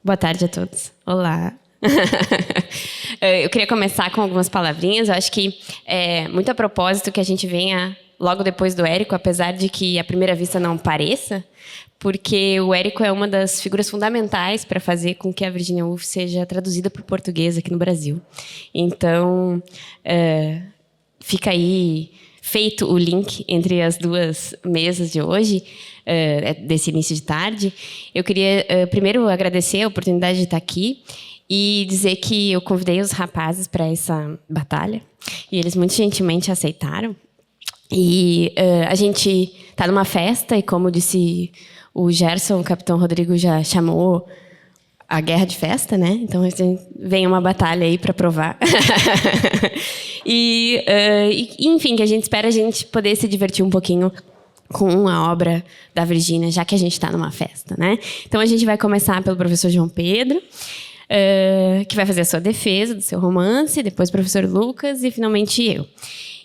Boa tarde a todos. Olá. Eu queria começar com algumas palavrinhas. Eu acho que é muito a propósito que a gente venha logo depois do Érico, apesar de que à primeira vista não pareça, porque o Érico é uma das figuras fundamentais para fazer com que a Virginia Woolf seja traduzida para o português aqui no Brasil. Então, fica aí feito o link entre as duas mesas de hoje, desse início de tarde. Eu queria primeiro agradecer a oportunidade de estar aqui e dizer que eu convidei os rapazes para essa batalha e eles muito gentilmente aceitaram. E a gente está numa festa e, como disse o Gerson, o Capitão Rodrigo já chamou a guerra de festa, né? Então vem uma batalha aí para provar. Enfim, que a gente espera a gente poder se divertir um pouquinho com a obra da Virginia, já que a gente está numa festa, né? Então a gente vai começar pelo professor João Pedro, que vai fazer a sua defesa do seu romance, depois o professor Lucas e finalmente eu.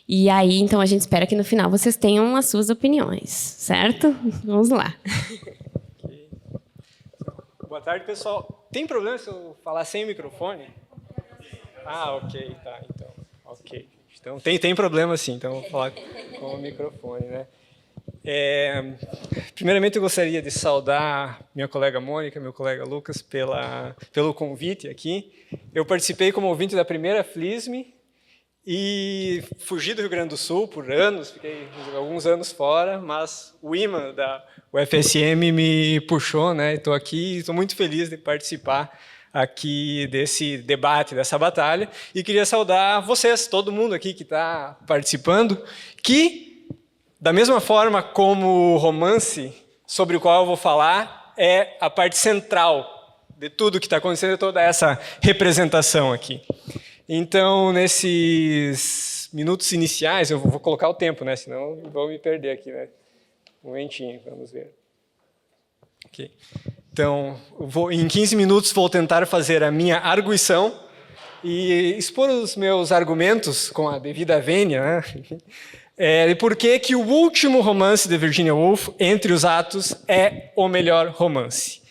E aí, então, a gente espera que no final vocês tenham as suas opiniões, certo? Vamos lá. Boa tarde, pessoal. Tem problema se eu falar sem microfone? Ah, ok, tá, então. Ok. Então, tem problema sim, então eu vou falar com o microfone, né? Primeiramente, eu gostaria de saudar minha colega Mônica, meu colega Lucas, pelo convite aqui. Eu participei como ouvinte da primeira FLISM e fugi do Rio Grande do Sul por anos, fiquei alguns anos fora, mas o imã da UFSM me puxou, né? Estou aqui e estou muito feliz de participar aqui desse debate, dessa batalha, e queria saudar vocês, todo mundo aqui que está participando, que, da mesma forma como o romance sobre o qual eu vou falar, é a parte central de tudo que está acontecendo, toda essa representação aqui. Então, nesses minutos iniciais, eu vou colocar o tempo, né? Senão vou me perder aqui, né? Um momentinho, vamos ver. Ok. Então, em 15 minutos vou tentar fazer a minha arguição e expor os meus argumentos com a devida vênia, né? De por que o último romance de Virginia Woolf, Entre os Atos, é o melhor romance.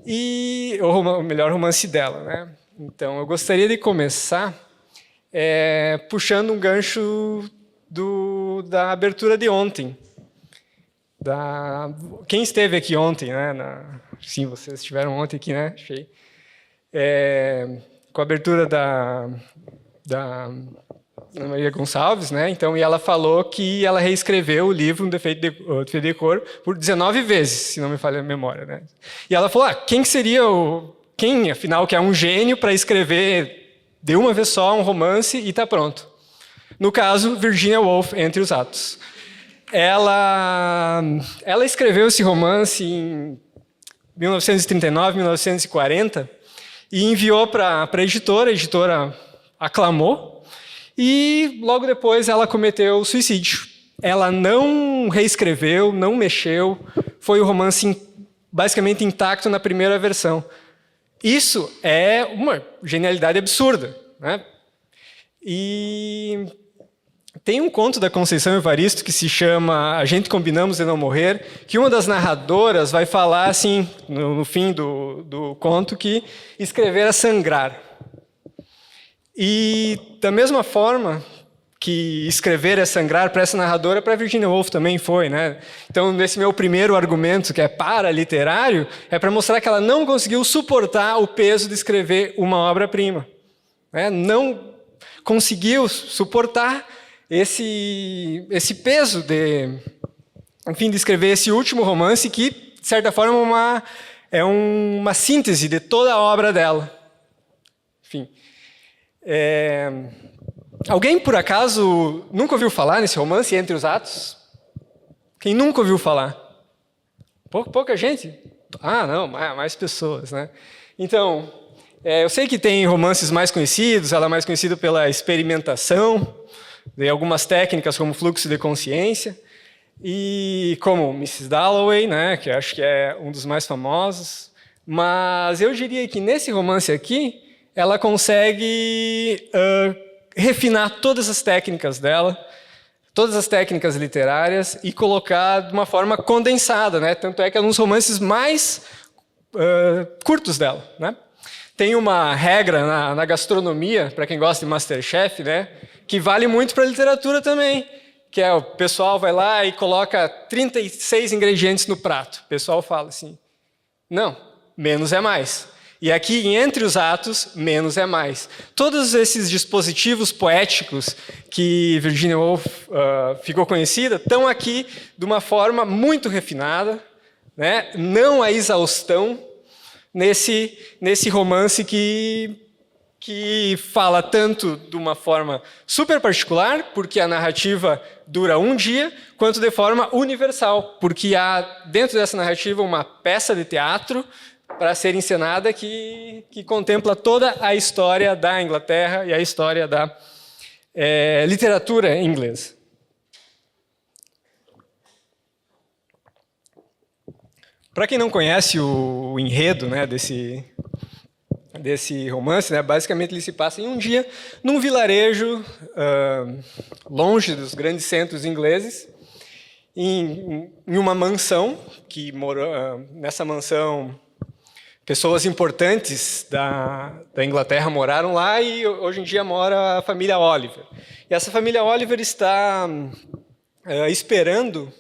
E o melhor romance dela, né? Então, eu gostaria de começar puxando um gancho da abertura de ontem. Quem esteve aqui ontem, né? Sim, vocês estiveram ontem aqui, né? Achei. Com a abertura da Ana Maria Gonçalves, né? Então, e ela falou que ela reescreveu o livro Um Defeito de Cor por 19 vezes, se não me falha a memória, né? E ela falou, quem seria quem, afinal, que é um gênio para escrever de uma vez só um romance e está pronto? No caso, Virginia Woolf, Entre os Atos. Ela escreveu esse romance em 1939, 1940, e enviou para a editora aclamou, e logo depois ela cometeu suicídio. Ela não reescreveu, não mexeu, foi o romance basicamente intacto na primeira versão. Isso é uma genialidade absurda, né? E tem um conto da Conceição Evaristo que se chama A Gente Combinamos de Não Morrer, que uma das narradoras vai falar assim, no fim do conto, que escrever é sangrar. E da mesma forma que escrever é sangrar para essa narradora, para Virginia Woolf também foi, né? Então, nesse meu primeiro argumento, que é paraliterário, é para mostrar que ela não conseguiu suportar o peso de escrever uma obra-prima, né? Não conseguiu suportar esse peso de escrever esse último romance que, de certa forma, é uma síntese de toda a obra dela. Enfim. Alguém, por acaso, nunca ouviu falar nesse romance, Entre os Atos? Quem nunca ouviu falar? Pouca gente? Não, mais pessoas, né? Então, eu sei que tem romances mais conhecidos, ela é mais conhecida pela experimentação, de algumas técnicas como fluxo de consciência, e como Mrs. Dalloway, né, que acho que é um dos mais famosos, mas eu diria que nesse romance aqui, ela consegue refinar todas as técnicas dela, todas as técnicas literárias, e colocar de uma forma condensada, né? Tanto é que é um dos romances mais curtos dela, né? Tem uma regra na gastronomia, para quem gosta de MasterChef, né, que vale muito para a literatura também, que é o pessoal vai lá e coloca 36 ingredientes no prato. O pessoal fala assim, não, menos é mais. E aqui, entre os atos, menos é mais. Todos esses dispositivos poéticos que Virginia Woolf ficou conhecida estão aqui de uma forma muito refinada, né? Não a exaustão, nesse romance que fala tanto de uma forma super particular, porque a narrativa dura um dia, quanto de forma universal, porque há dentro dessa narrativa uma peça de teatro para ser encenada que contempla toda a história da Inglaterra e a história da literatura inglesa. Para quem não conhece o enredo, né, desse romance, né, basicamente ele se passa em um dia num vilarejo longe dos grandes centros ingleses, em uma mansão, que nessa mansão pessoas importantes da Inglaterra moraram lá e hoje em dia mora a família Oliver. E essa família Oliver está esperando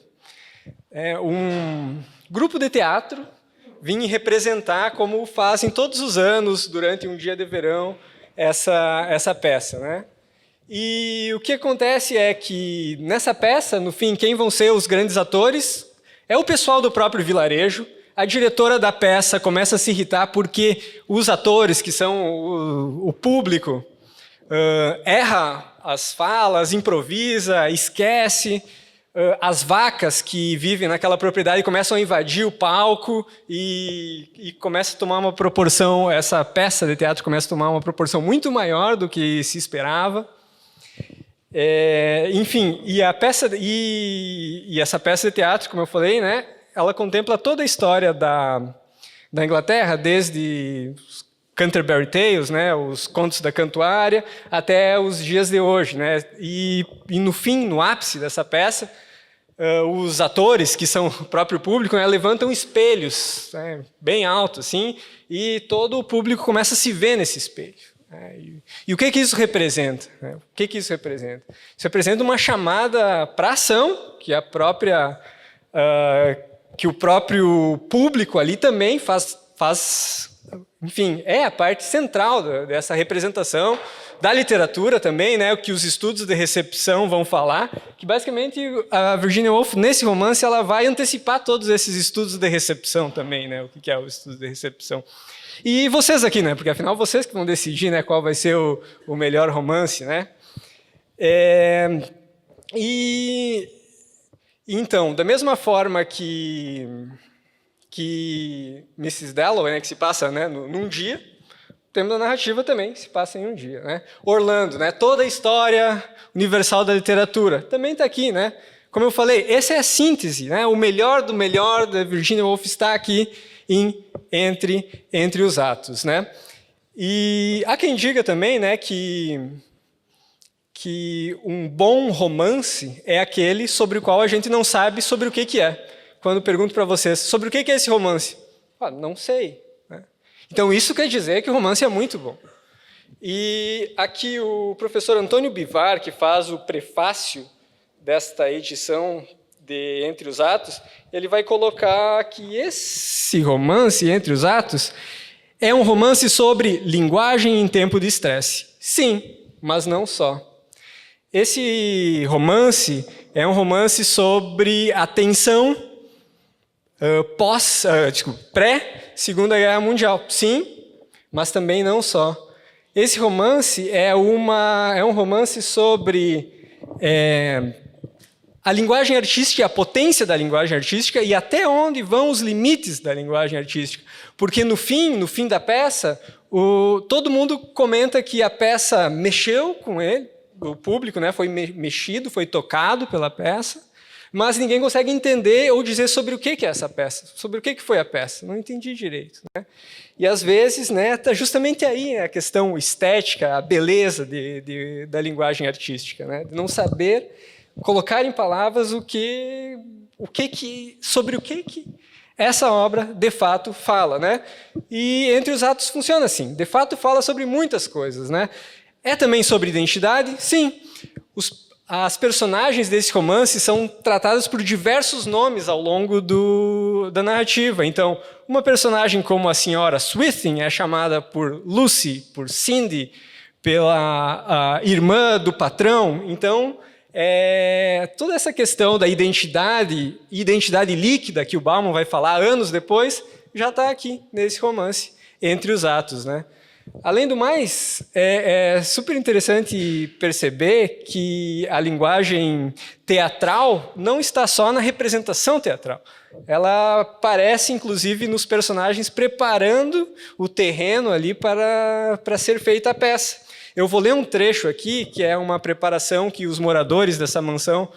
um grupo de teatro vir representar, como fazem todos os anos, durante um dia de verão, essa peça, né? E o que acontece é que, nessa peça, no fim, quem vão ser os grandes atores é o pessoal do próprio vilarejo. A diretora da peça começa a se irritar porque os atores, que são o público, erra as falas, improvisa, esquece. As vacas que vivem naquela propriedade começam a invadir o palco e começa a tomar uma proporção, essa peça de teatro começa a tomar uma proporção muito maior do que se esperava. Enfim, e essa peça de teatro, como eu falei, né, ela contempla toda a história da Inglaterra, desde os Canterbury Tales, né, os contos da cantuária, até os dias de hoje, né, e no fim, no ápice dessa peça, os atores, que são o próprio público, né, levantam espelhos, né, bem altos, assim, e todo o público começa a se ver nesse espelho. Né, e o que isso representa? Né? O que isso representa? Isso representa uma chamada para ação, que que o próprio público ali também faz, enfim, é a parte central dessa representação da literatura também, né, o que os estudos de recepção vão falar, que basicamente a Virginia Woolf, nesse romance, ela vai antecipar todos esses estudos de recepção também, né, o que é o estudo de recepção. E vocês aqui, né, porque afinal vocês que vão decidir, né, qual vai ser o melhor romance, né. Então, da mesma forma que Mrs. Dalloway, né, que se passa, né, num dia, o tema da narrativa também se passa em um dia. Né? Orlando, né, toda a história universal da literatura, também está aqui. Né? Como eu falei, essa é a síntese, né? O melhor do melhor da Virginia Woolf está aqui entre os atos. Né? E há quem diga também, né, que um bom romance é aquele sobre o qual a gente não sabe sobre o que é. Quando pergunto para vocês, sobre o que é esse romance? Não sei. Né? Então, isso quer dizer que o romance é muito bom. E aqui o professor Antônio Bivar, que faz o prefácio desta edição de Entre os Atos, ele vai colocar que esse romance, Entre os Atos, é um romance sobre linguagem em tempo de estresse. Sim, mas não só. Esse romance é um romance sobre a tensão pré-Segunda Guerra Mundial. Sim, mas também não só. Esse romance é um romance sobre a linguagem artística e a potência da linguagem artística e até onde vão os limites da linguagem artística. Porque no fim da peça, todo mundo comenta que a peça mexeu com ele, o público, né, foi mexido, foi tocado pela peça, mas ninguém consegue entender ou dizer sobre o que é essa peça, sobre o que foi a peça. Não entendi direito. Né? E, às vezes, né, tá justamente aí a questão estética, a beleza da linguagem artística, né? De não saber colocar em palavras sobre o que Essa obra, de fato, fala, né? E Entre os Atos funciona assim. De fato, fala sobre muitas coisas, né? É também sobre identidade? Sim. As personagens desse romance são tratadas por diversos nomes ao longo da narrativa. Então, uma personagem como a senhora Swithin é chamada por Lucy, por Cindy, pela irmã do patrão. Então, toda essa questão da identidade líquida que o Bauman vai falar anos depois, já está aqui nesse romance, Entre os Atos, né? Além do mais, é super interessante perceber que a linguagem teatral não está só na representação teatral. Ela aparece, inclusive, nos personagens preparando o terreno ali para ser feita a peça. Eu vou ler um trecho aqui, que é uma preparação que os moradores dessa mansão,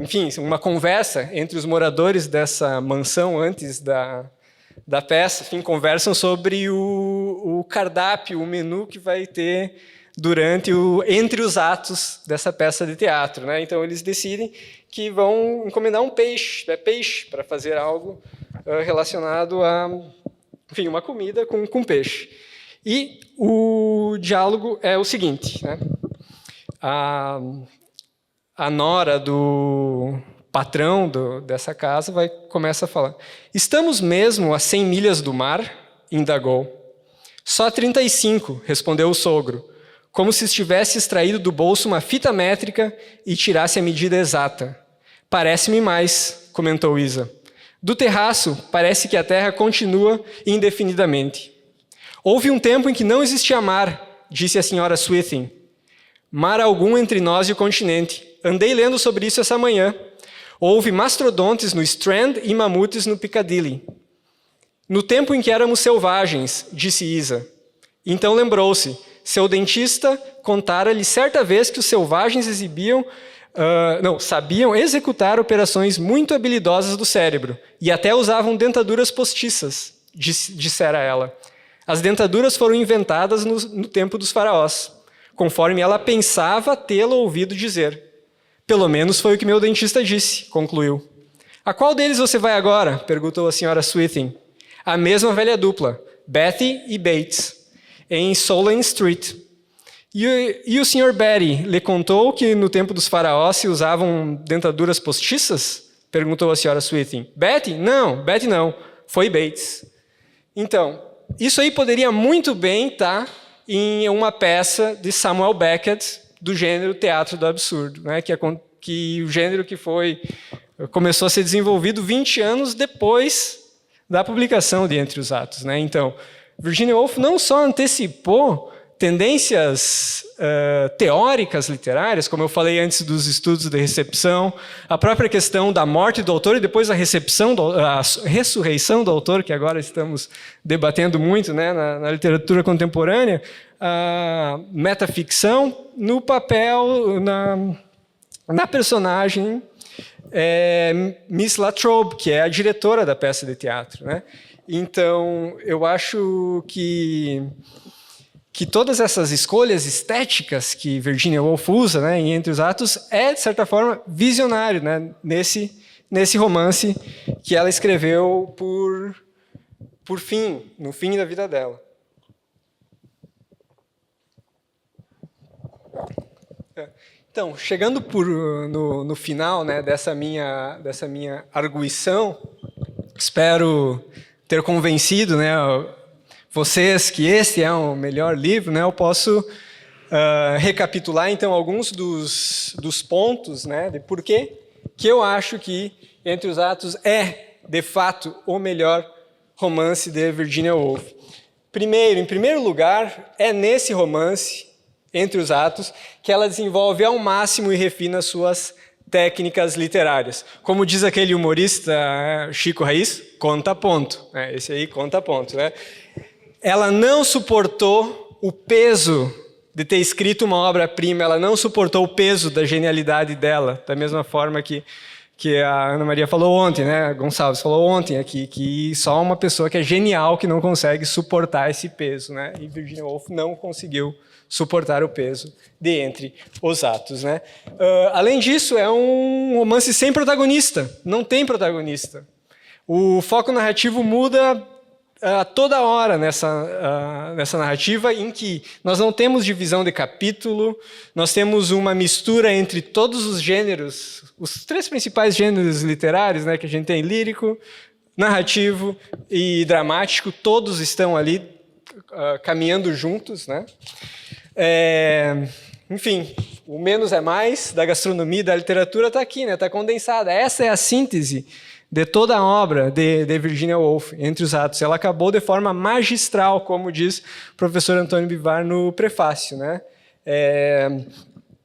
enfim, uma conversa entre os moradores dessa mansão antes da peça, enfim, conversam sobre o cardápio, o menu que vai ter entre os atos dessa peça de teatro, né? Então, eles decidem que vão encomendar um peixe para fazer algo relacionado a, enfim, uma comida com peixe. E o diálogo é o seguinte, né? A nora do patrão dessa casa começa a falar. Estamos mesmo a 100 milhas do mar? Indagou. Só 35, respondeu o sogro, como se estivesse extraído do bolso uma fita métrica e tirasse a medida exata. Parece-me mais, comentou Isa. Do terraço, parece que a terra continua indefinidamente. Houve um tempo em que não existia mar, disse a senhora Swithin. Mar algum entre nós e o continente. Andei lendo sobre isso essa manhã. Houve mastodontes no Strand e mamutes no Piccadilly. No tempo em que éramos selvagens, disse Isa. Então lembrou-se. Seu dentista contara-lhe certa vez que os selvagens sabiam executar operações muito habilidosas do cérebro e até usavam dentaduras postiças, dissera ela. As dentaduras foram inventadas no tempo dos faraós, conforme ela pensava tê-lo ouvido dizer. Pelo menos foi o que meu dentista disse, concluiu. A qual deles você vai agora? Perguntou a senhora Swithin. A mesma velha dupla, Betty e Bates, em Solent Street. E o Sr. Betty lhe contou que no tempo dos faraós se usavam dentaduras postiças? Perguntou a senhora Swithin. Betty? Não, Betty não. Foi Bates. Então, isso aí poderia muito bem estar em uma peça de Samuel Beckett do gênero teatro do absurdo, né? Que o gênero que começou a ser desenvolvido 20 anos depois da publicação de Entre os Atos, né? Então, Virginia Woolf não só antecipou tendências teóricas literárias, como eu falei antes dos estudos de recepção, a própria questão da morte do autor e depois a ressurreição do autor, que agora estamos debatendo muito, né, na literatura contemporânea, a metaficção no papel, na personagem Miss Latrobe, que é a diretora da peça de teatro, né? Então, eu acho que todas essas escolhas estéticas que Virginia Woolf usa, né, em Entre os Atos, de certa forma, visionário, né, nesse romance que ela escreveu no fim da vida dela. Então, chegando no final, né, dessa minha arguição, espero ter convencido, né, vocês que esse é o melhor livro, né, eu posso recapitular, então, alguns dos pontos, né, de por que eu acho que Entre os Atos é, de fato, o melhor romance de Virginia Woolf. Em primeiro lugar, é nesse romance, Entre os Atos, que ela desenvolve ao máximo e refina suas técnicas literárias. Como diz aquele humorista Chico Raiz, conta ponto. Esse aí conta ponto, né? Ela não suportou o peso de ter escrito uma obra-prima, ela não suportou o peso da genialidade dela, da mesma forma que a Ana Maria falou ontem, né? Gonçalves falou ontem aqui, que só uma pessoa que é genial que não consegue suportar esse peso, né? E Virginia Woolf não conseguiu suportar o peso de Entre os Atos, né? Além disso, é um romance sem protagonista, não tem protagonista. O foco narrativo muda toda hora nessa narrativa, em que nós não temos divisão de capítulo, nós temos uma mistura entre todos os gêneros, os 3 principais gêneros literários, né, que a gente tem: lírico, narrativo e dramático. Todos estão ali caminhando juntos, né? Enfim, o menos é mais da gastronomia e da literatura está aqui, né? Está condensada. Essa é a síntese de toda a obra de Virginia Woolf, Entre os Atos. Ela acabou de forma magistral, como diz o professor Antônio Bivar no prefácio, né?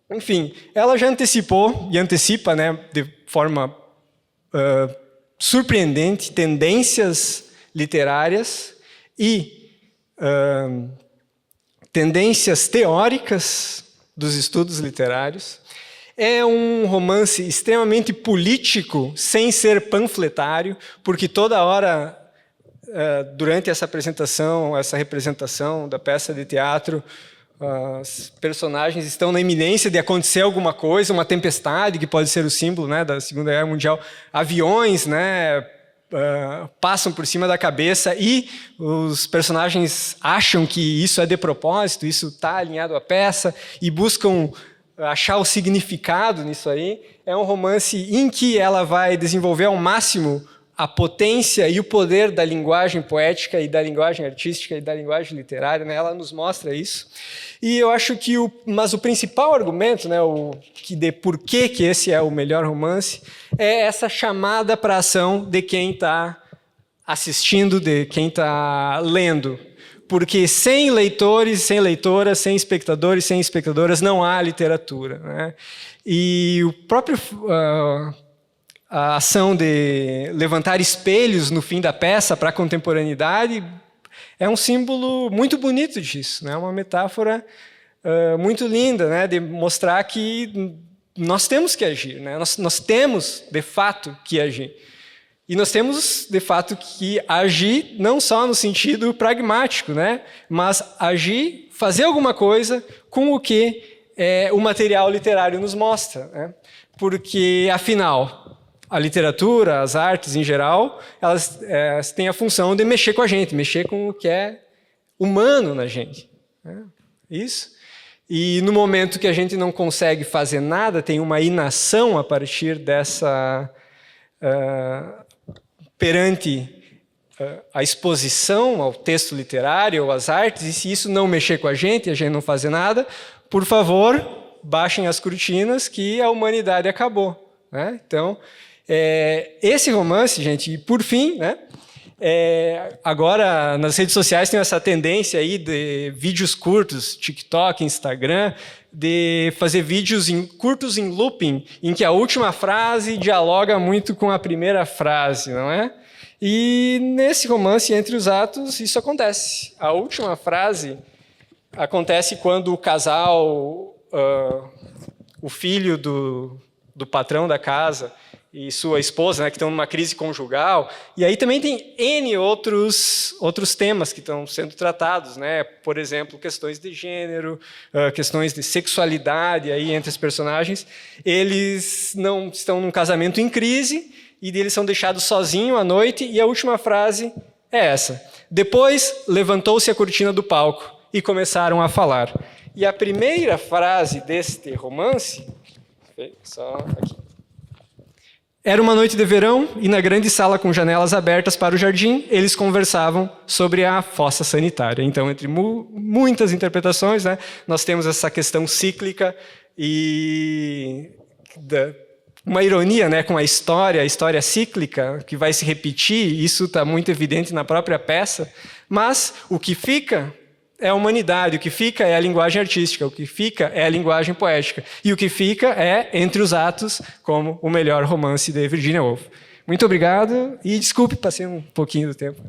Enfim, ela já antecipou e antecipa, né, de forma surpreendente, tendências literárias e tendências teóricas dos estudos literários. É um romance extremamente político, sem ser panfletário, porque toda hora, durante essa apresentação, essa representação da peça de teatro, os personagens estão na iminência de acontecer alguma coisa, uma tempestade, que pode ser o símbolo, né, da Segunda Guerra Mundial. Aviões, né, passam por cima da cabeça e os personagens acham que isso é de propósito, isso está alinhado à peça e buscam achar o significado nisso aí. É um romance em que ela vai desenvolver ao máximo a potência e o poder da linguagem poética e da linguagem artística e da linguagem literária, né? Ela nos mostra isso. E eu acho que o principal argumento, né, de por que esse é o melhor romance, é essa chamada para a ação de quem está assistindo, de quem está lendo. Porque sem leitores, sem leitoras, sem espectadores, sem espectadoras, não há literatura, né? E o próprio a ação de levantar espelhos no fim da peça para a contemporaneidade é um símbolo muito bonito disso, né? Uma metáfora muito linda, né? De mostrar que nós temos que agir, né? Nós temos, de fato, que agir. E nós temos, de fato, que agir não só no sentido pragmático, né? Mas agir, fazer alguma coisa com o que o material literário nos mostra, né? Porque, afinal, a literatura, as artes em geral, elas têm a função de mexer com a gente, mexer com o que é humano na gente, né? Isso. E no momento que a gente não consegue fazer nada, tem uma inação a partir dessa... perante a exposição ao texto literário, ou às artes, e se isso não mexer com a gente não fazer nada, por favor, baixem as cortinas que a humanidade acabou, né? Então, esse romance, gente, e por fim, né, agora nas redes sociais tem essa tendência aí de vídeos curtos, TikTok, Instagram, de fazer vídeos curtos em looping, em que a última frase dialoga muito com a primeira frase, não é? E nesse romance, Entre os Atos, isso acontece. A última frase acontece quando o casal, o filho do patrão da casa e sua esposa, né, que estão numa crise conjugal, e aí também tem N outros temas que estão sendo tratados, né? Por exemplo, questões de gênero, questões de sexualidade aí entre os personagens. Eles não estão num casamento em crise e eles são deixados sozinhos à noite, e a última frase é essa: depois levantou-se a cortina do palco e começaram a falar. E a primeira frase deste romance, só aqui. Era uma noite de verão e na grande sala com janelas abertas para o jardim, eles conversavam sobre a fossa sanitária. Então, entre muitas interpretações, né, nós temos essa questão cíclica e uma ironia, né, com a história cíclica que vai se repetir. Isso está muito evidente na própria peça. Mas o que fica é a humanidade, o que fica é a linguagem artística, o que fica é a linguagem poética. E o que fica é Entre os Atos, como o melhor romance de Virginia Woolf. Muito obrigado e desculpe, passei um pouquinho do tempo.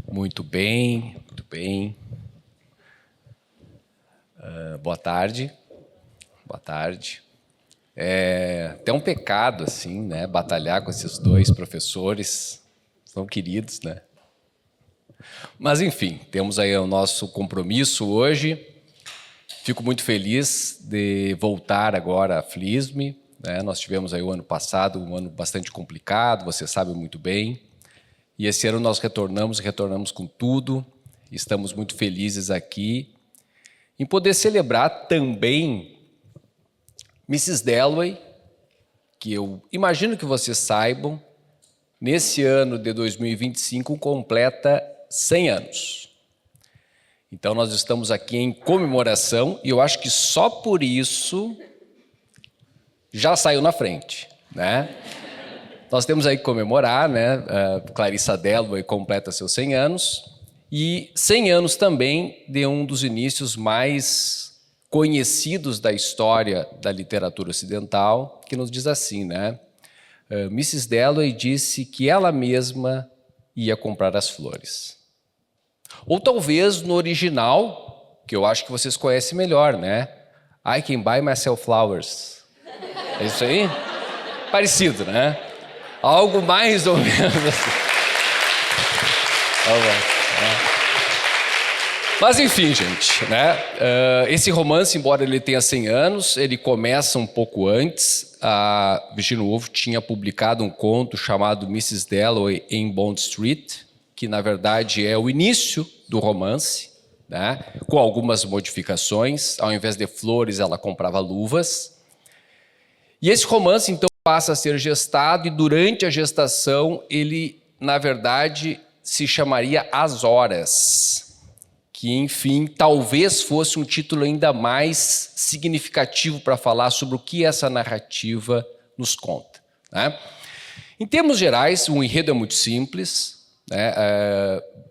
Muito bem, muito bem. Boa tarde. Boa tarde. É até um pecado, assim, né, batalhar com esses dois professores tão queridos, né? Mas, enfim, temos aí o nosso compromisso hoje. Fico muito feliz de voltar agora à FLISM, né? Nós tivemos aí o ano passado, um ano bastante complicado, você sabe muito bem. E esse ano nós retornamos com tudo. Estamos muito felizes aqui em poder celebrar também Mrs. Dalloway, que eu imagino que vocês saibam, nesse ano de 2025 completa 100 anos. Então nós estamos aqui em comemoração e eu acho que só por isso já saiu na frente, né? Nós temos aí que comemorar, né? Clarissa Dalloway completa seus 100 anos e 100 anos também de um dos inícios mais conhecidos da história da literatura ocidental, que nos diz assim, né? Mrs. Dalloway disse que ela mesma ia comprar as flores. Ou talvez no original, que eu acho que vocês conhecem melhor, né? I can buy myself flowers. É isso aí? Parecido, né? Algo mais ou menos assim. Mas enfim, gente, né? Esse romance, embora ele tenha 100 anos, ele começa um pouco antes. A Virginia Woolf tinha publicado um conto chamado Mrs. Dalloway em Bond Street, que na verdade é o início do romance, né? Com algumas modificações. Ao invés de flores, ela comprava luvas. E esse romance, então, passa a ser gestado e durante a gestação ele, na verdade, se chamaria As Horas, que, enfim, talvez fosse um título ainda mais significativo para falar sobre o que essa narrativa nos conta, né? Em termos gerais, o enredo é muito simples, né?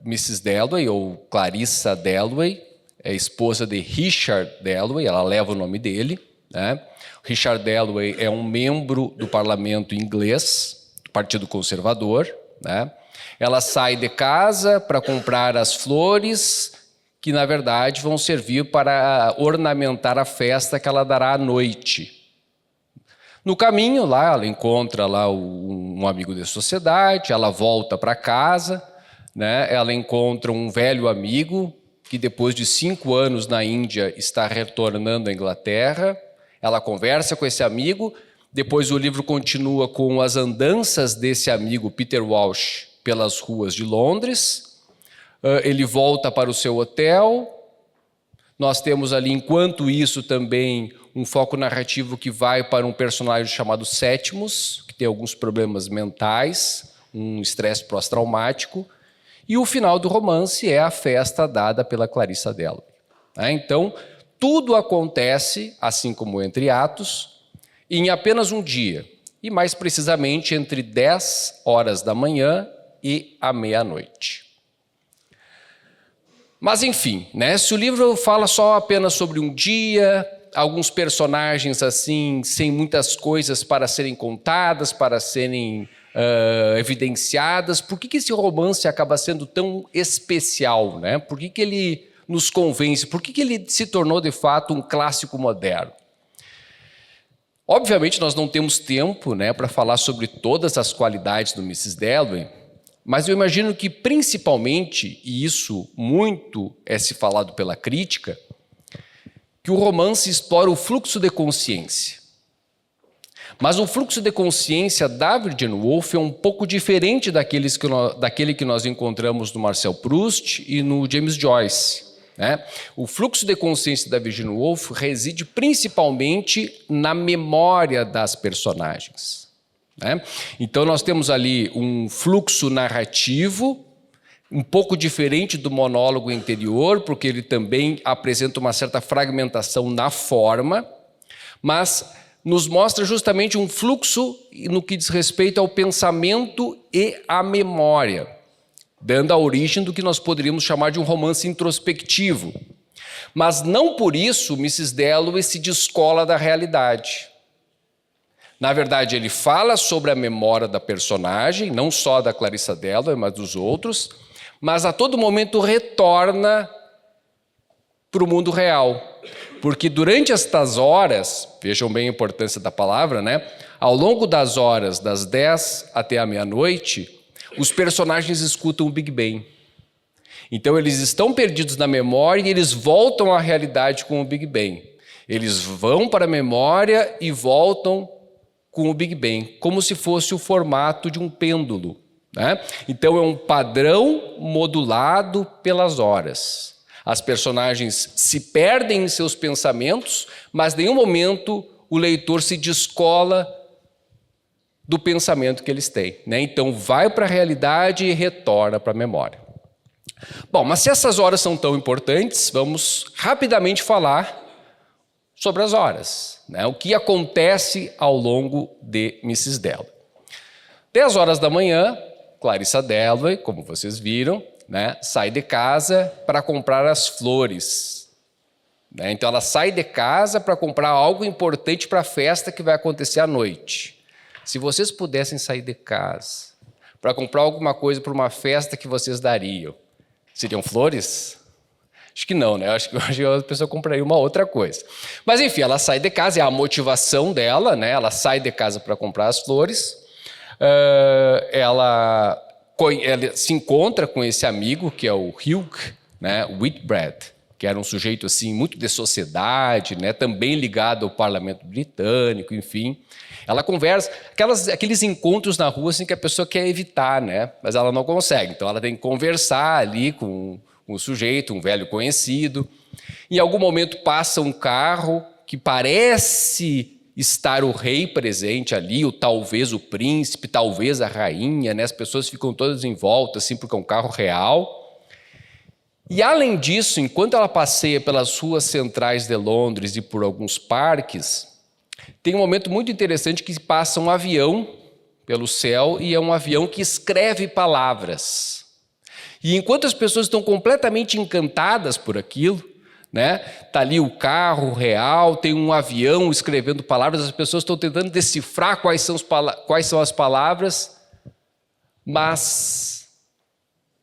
Mrs. Dalloway, ou Clarissa Dalloway, é esposa de Richard Dalloway, ela leva o nome dele, né? Richard Dalloway é um membro do parlamento inglês, do Partido Conservador, né? Ela sai de casa para comprar as flores que, na verdade, vão servir para ornamentar a festa que ela dará à noite. No caminho, lá, ela encontra lá um amigo de sociedade, ela volta para casa, né? Ela encontra um velho amigo que, depois de 5 anos na Índia, está retornando à Inglaterra. Ela conversa com esse amigo, depois o livro continua com as andanças desse amigo, Peter Walsh, pelas ruas de Londres. Ele volta para o seu hotel. Nós temos ali, enquanto isso, também um foco narrativo que vai para um personagem chamado Sétimos, que tem alguns problemas mentais, um estresse pós-traumático. E o final do romance é a festa dada pela Clarissa Dalloway. Então, tudo acontece, assim como entre atos, em apenas um dia, e mais precisamente entre 10 horas da manhã e a meia-noite. Mas enfim, né? Se o livro fala só apenas sobre um dia, alguns personagens assim, sem muitas coisas para serem contadas, para serem evidenciadas, por que esse romance acaba sendo tão especial, né? Por que ele nos convence? Por que ele se tornou, de fato, um clássico moderno? Obviamente, nós não temos tempo, né, para falar sobre todas as qualidades do Mrs. Dalloway, mas eu imagino que, principalmente, e isso muito é se falado pela crítica, que o romance explora o fluxo de consciência. Mas o fluxo de consciência da Virginia Woolf é um pouco diferente daquele que nós encontramos no Marcel Proust e no James Joyce, né? O fluxo de consciência da Virginia Woolf reside principalmente na memória das personagens, né? Então nós temos ali um fluxo narrativo um pouco diferente do monólogo interior, porque ele também apresenta uma certa fragmentação na forma, mas nos mostra justamente um fluxo no que diz respeito ao pensamento e à memória, dando a origem do que nós poderíamos chamar de um romance introspectivo. Mas não por isso Mrs. Dalloway se descola da realidade. Na verdade, ele fala sobre a memória da personagem, não só da Clarissa Dalloway, mas dos outros, mas a todo momento retorna para o mundo real. Porque durante estas horas, vejam bem a importância da palavra, né? Ao longo das horas, das 10 até a meia-noite, os personagens escutam o Big Bang. Então, eles estão perdidos na memória e eles voltam à realidade com o Big Bang. Eles vão para a memória e voltam com o Big Bang, como se fosse o formato de um pêndulo, né? Então, é um padrão modulado pelas horas. As personagens se perdem em seus pensamentos, mas em nenhum momento o leitor se descola do pensamento que eles têm, né? Então, vai para a realidade e retorna para a memória. Bom, mas se essas horas são tão importantes, vamos rapidamente falar sobre as horas, né? O que acontece ao longo de Mrs. Dalloway. 10 horas da manhã, Clarissa Dalloway, como vocês viram, né, sai de casa para comprar as flores, né? Então ela sai de casa para comprar algo importante para a festa que vai acontecer à noite. Se vocês pudessem sair de casa para comprar alguma coisa para uma festa que vocês dariam, seriam flores? Acho que não, né? Acho que hoje a pessoa compraria uma outra coisa. Mas enfim, ela sai de casa, é a motivação dela, né? Ela sai de casa para comprar as flores. Ela se encontra com esse amigo, que é o Hugh, né? Whitbread, que era um sujeito assim muito de sociedade, né? Também ligado ao parlamento britânico, enfim. Ela conversa, aqueles encontros na rua assim, que a pessoa quer evitar, né? Mas ela não consegue. Então ela tem que conversar ali com um sujeito, um velho conhecido. Em algum momento passa um carro que parece estar o rei presente ali, ou talvez o príncipe, talvez a rainha, né? As pessoas ficam todas em volta, assim, porque é um carro real. E além disso, enquanto ela passeia pelas ruas centrais de Londres e por alguns parques, tem um momento muito interessante que passa um avião pelo céu e é um avião que escreve palavras. E enquanto as pessoas estão completamente encantadas por aquilo, né? Tá ali o carro real, tem um avião escrevendo palavras, as pessoas estão tentando decifrar quais são as palavras, mas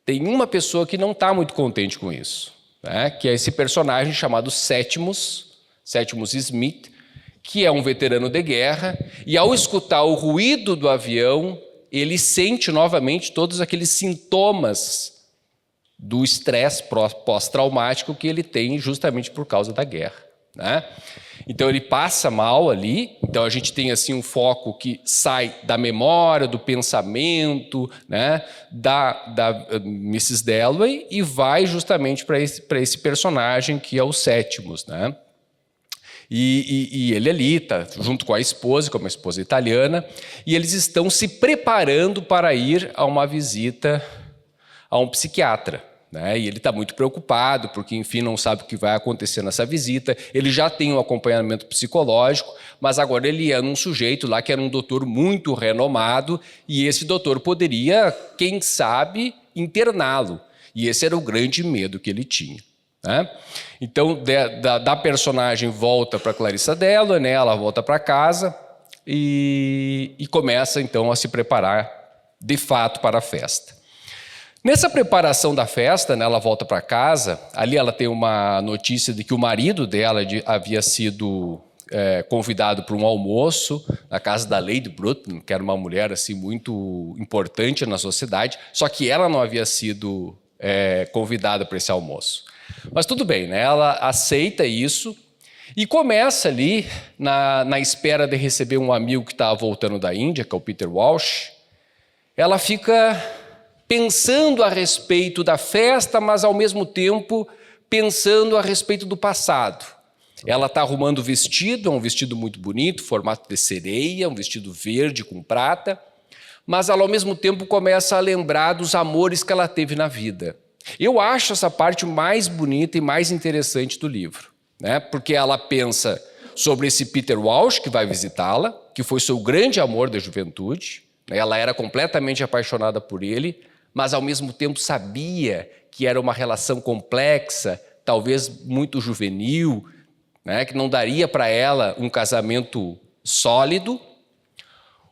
tem uma pessoa que não está muito contente com isso, né? Que é esse personagem chamado Sétimos Smith, que é um veterano de guerra, e ao escutar o ruído do avião, ele sente novamente todos aqueles sintomas do estresse pós-traumático que ele tem justamente por causa da guerra, né? Então ele passa mal ali, então a gente tem assim um foco que sai da memória, do pensamento, né, da Mrs. Dalloway e vai justamente para esse personagem que é o Sétimos, né? E ele ali está junto com a esposa, que é uma esposa italiana, e eles estão se preparando para ir a uma visita a um psiquiatra, né? E ele está muito preocupado, porque, enfim, não sabe o que vai acontecer nessa visita. Ele já tem um acompanhamento psicológico, mas agora ele é um sujeito lá que era um doutor muito renomado, e esse doutor poderia, quem sabe, interná-lo. E esse era o grande medo que ele tinha, né? Então, da personagem volta para Clarissa Dalloway, né? Ela volta para casa e começa, então, a se preparar, de fato, para a festa. Nessa preparação da festa, né, ela volta para casa, ali ela tem uma notícia de que o marido dela havia sido convidado para um almoço na casa da Lady Bruton, que era uma mulher assim, muito importante na sociedade, só que ela não havia sido convidada para esse almoço. Mas tudo bem, né, ela aceita isso e começa ali, na espera de receber um amigo que estava voltando da Índia, que é o Peter Walsh, ela fica pensando a respeito da festa, mas ao mesmo tempo pensando a respeito do passado. Ela está arrumando o vestido, é um vestido muito bonito, formato de sereia, um vestido verde com prata, mas ela ao mesmo tempo começa a lembrar dos amores que ela teve na vida. Eu acho essa parte mais bonita e mais interessante do livro, né? Porque ela pensa sobre esse Peter Walsh que vai visitá-la, que foi seu grande amor da juventude, né? Ela era completamente apaixonada por ele, mas ao mesmo tempo sabia que era uma relação complexa, talvez muito juvenil, né, que não daria para ela um casamento sólido.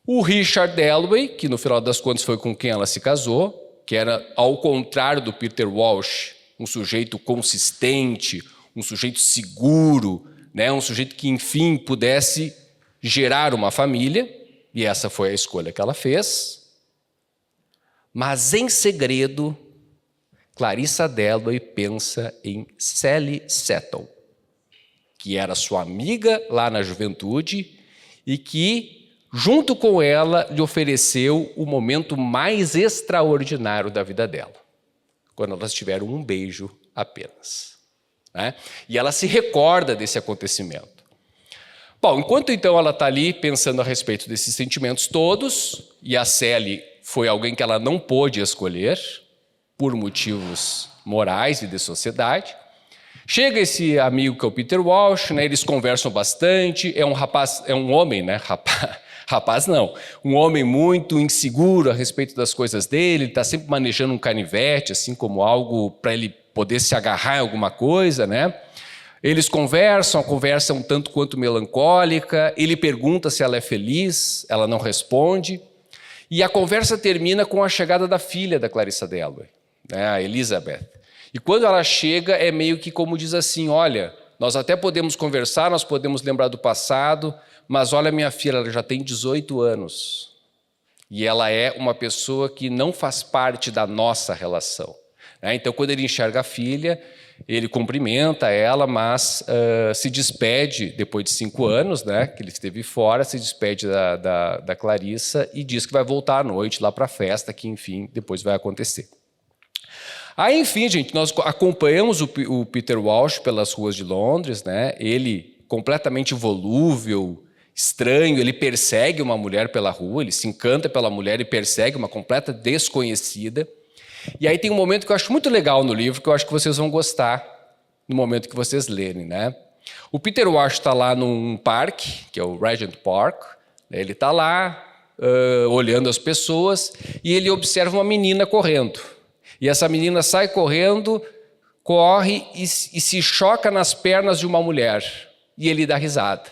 O Richard Dalloway, que no final das contas foi com quem ela se casou, que era, ao contrário do Peter Walsh, um sujeito consistente, um sujeito seguro, né, um sujeito que, enfim, pudesse gerar uma família, e essa foi a escolha que ela fez. Mas, em segredo, Clarissa Dalloway pensa em Sally Settle, que era sua amiga lá na juventude e que, junto com ela, lhe ofereceu o momento mais extraordinário da vida dela, quando elas tiveram um beijo apenas, né? E ela se recorda desse acontecimento. Bom, enquanto então ela está ali pensando a respeito desses sentimentos todos, e a Sally foi alguém que ela não pôde escolher, por motivos morais e de sociedade, chega esse amigo que é o Peter Walsh, né? Eles conversam bastante, é um rapaz, é um homem, né? Rapaz não, um homem muito inseguro a respeito das coisas dele, ele está sempre manejando um canivete, assim como algo para ele poder se agarrar em alguma coisa, né? Eles conversam, a conversa é um tanto quanto melancólica, ele pergunta se ela é feliz, ela não responde, e a conversa termina com a chegada da filha da Clarissa Dalloway, né? A Elizabeth. E quando ela chega, é meio que como diz assim, olha, nós até podemos conversar, nós podemos lembrar do passado, mas olha minha filha, ela já tem 18 anos. E ela é uma pessoa que não faz parte da nossa relação, né? Então, quando ele enxerga a filha, ele cumprimenta ela, mas se despede, depois de 5 anos, né, que ele esteve fora, se despede da Clarissa e diz que vai voltar à noite lá para a festa, que, enfim, depois vai acontecer. Aí, enfim, gente, nós acompanhamos o Peter Walsh pelas ruas de Londres, né? Ele completamente volúvel, estranho, ele persegue uma mulher pela rua, ele se encanta pela mulher e persegue uma completa desconhecida. E aí tem um momento que eu acho muito legal no livro, que eu acho que vocês vão gostar no momento que vocês lerem, né? O Peter Walsh está lá num parque, que é o Regent Park, né? Ele está lá olhando as pessoas e ele observa uma menina correndo. E essa menina sai correndo, corre e se choca nas pernas de uma mulher. E ele dá risada.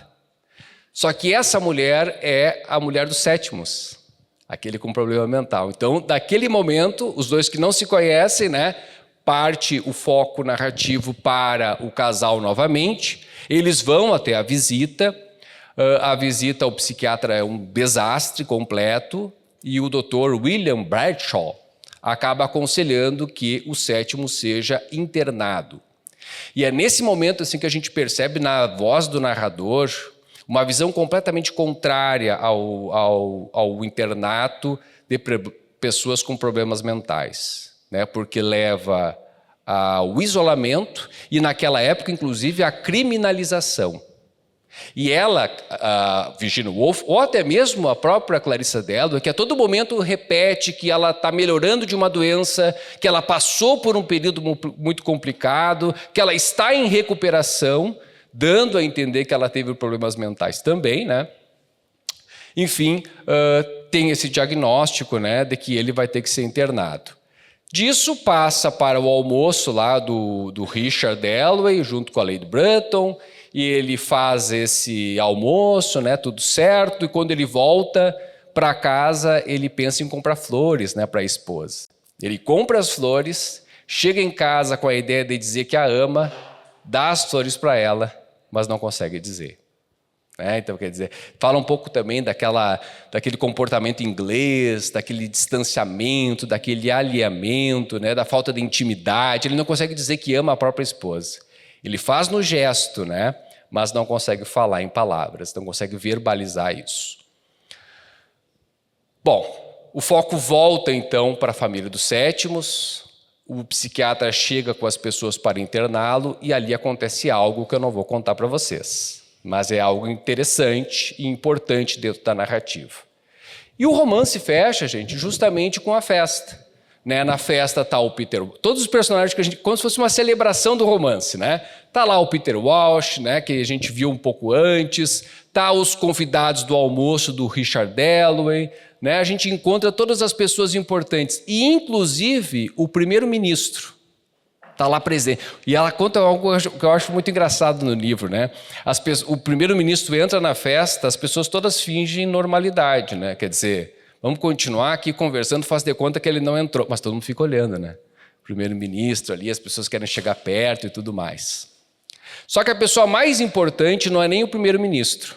Só que essa mulher é a mulher dos Sétimos, aquele com problema mental. Então, daquele momento, os dois que não se conhecem, né, parte o foco narrativo para o casal novamente. Eles vão até a visita. A visita ao psiquiatra é um desastre completo. E o Dr. William Bradshaw acaba aconselhando que o Sétimo seja internado. E é nesse momento assim, que a gente percebe na voz do narrador uma visão completamente contrária ao internato de pessoas com problemas mentais, né? Porque leva ao isolamento e, naquela época, inclusive, à criminalização. E ela, a Virginia Woolf, ou até mesmo a própria Clarissa Dalloway, que a todo momento repete que ela está melhorando de uma doença, que ela passou por um período muito complicado, que ela está em recuperação, dando a entender que ela teve problemas mentais também, né? Enfim, tem esse diagnóstico, né, de que ele vai ter que ser internado. Disso passa para o almoço lá do Richard Dalloway, junto com a Lady Brunton, e ele faz esse almoço, né, tudo certo, e quando ele volta para casa, ele pensa em comprar flores, né, para a esposa. Ele compra as flores, chega em casa com a ideia de dizer que a ama, dá as flores para ela, mas não consegue dizer. Então, quer dizer, fala um pouco também daquele comportamento inglês, daquele distanciamento, daquele alinhamento, né, da falta de intimidade. Ele não consegue dizer que ama a própria esposa. Ele faz no gesto, né, mas não consegue falar em palavras, não consegue verbalizar isso. Bom, o foco volta então para a família dos Sétimos. O psiquiatra chega com as pessoas para interná-lo e ali acontece algo que eu não vou contar para vocês. Mas é algo interessante e importante dentro da narrativa. E o romance fecha, gente, justamente com a festa. Né? Na festa está o Peter... Todos os personagens que a gente... Como se fosse uma celebração do romance, né? Está lá o Peter Walsh, né? Que a gente viu um pouco antes. Está os convidados do almoço do Richard Dalloway. Né? A gente encontra todas as pessoas importantes. E, inclusive, o primeiro-ministro está lá presente. E ela conta algo que eu acho muito engraçado no livro, né? O primeiro-ministro entra na festa, as pessoas todas fingem normalidade, né? Quer dizer, vamos continuar aqui conversando, faz de conta que ele não entrou. Mas todo mundo fica olhando, né? O primeiro-ministro ali, as pessoas querem chegar perto e tudo mais. Só que a pessoa mais importante não é nem o primeiro-ministro.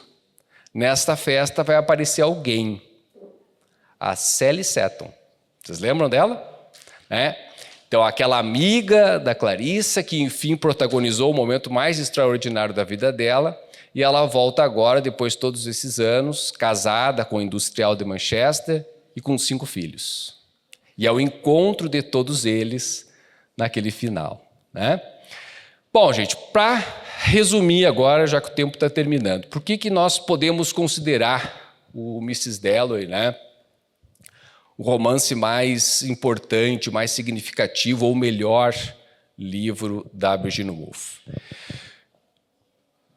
Nesta festa vai aparecer alguém. A Sally Settle. Vocês lembram dela? Então, aquela amiga da Clarissa, que enfim protagonizou o momento mais extraordinário da vida dela, e ela volta agora, depois de todos esses anos, casada com o industrial de Manchester e com 5 filhos. E é o encontro de todos eles naquele final, né? Bom, gente, para resumir agora, já que o tempo está terminando, por que nós podemos considerar o Mrs. Dalloway, né, o romance mais importante, mais significativo ou melhor livro da Virginia Woolf?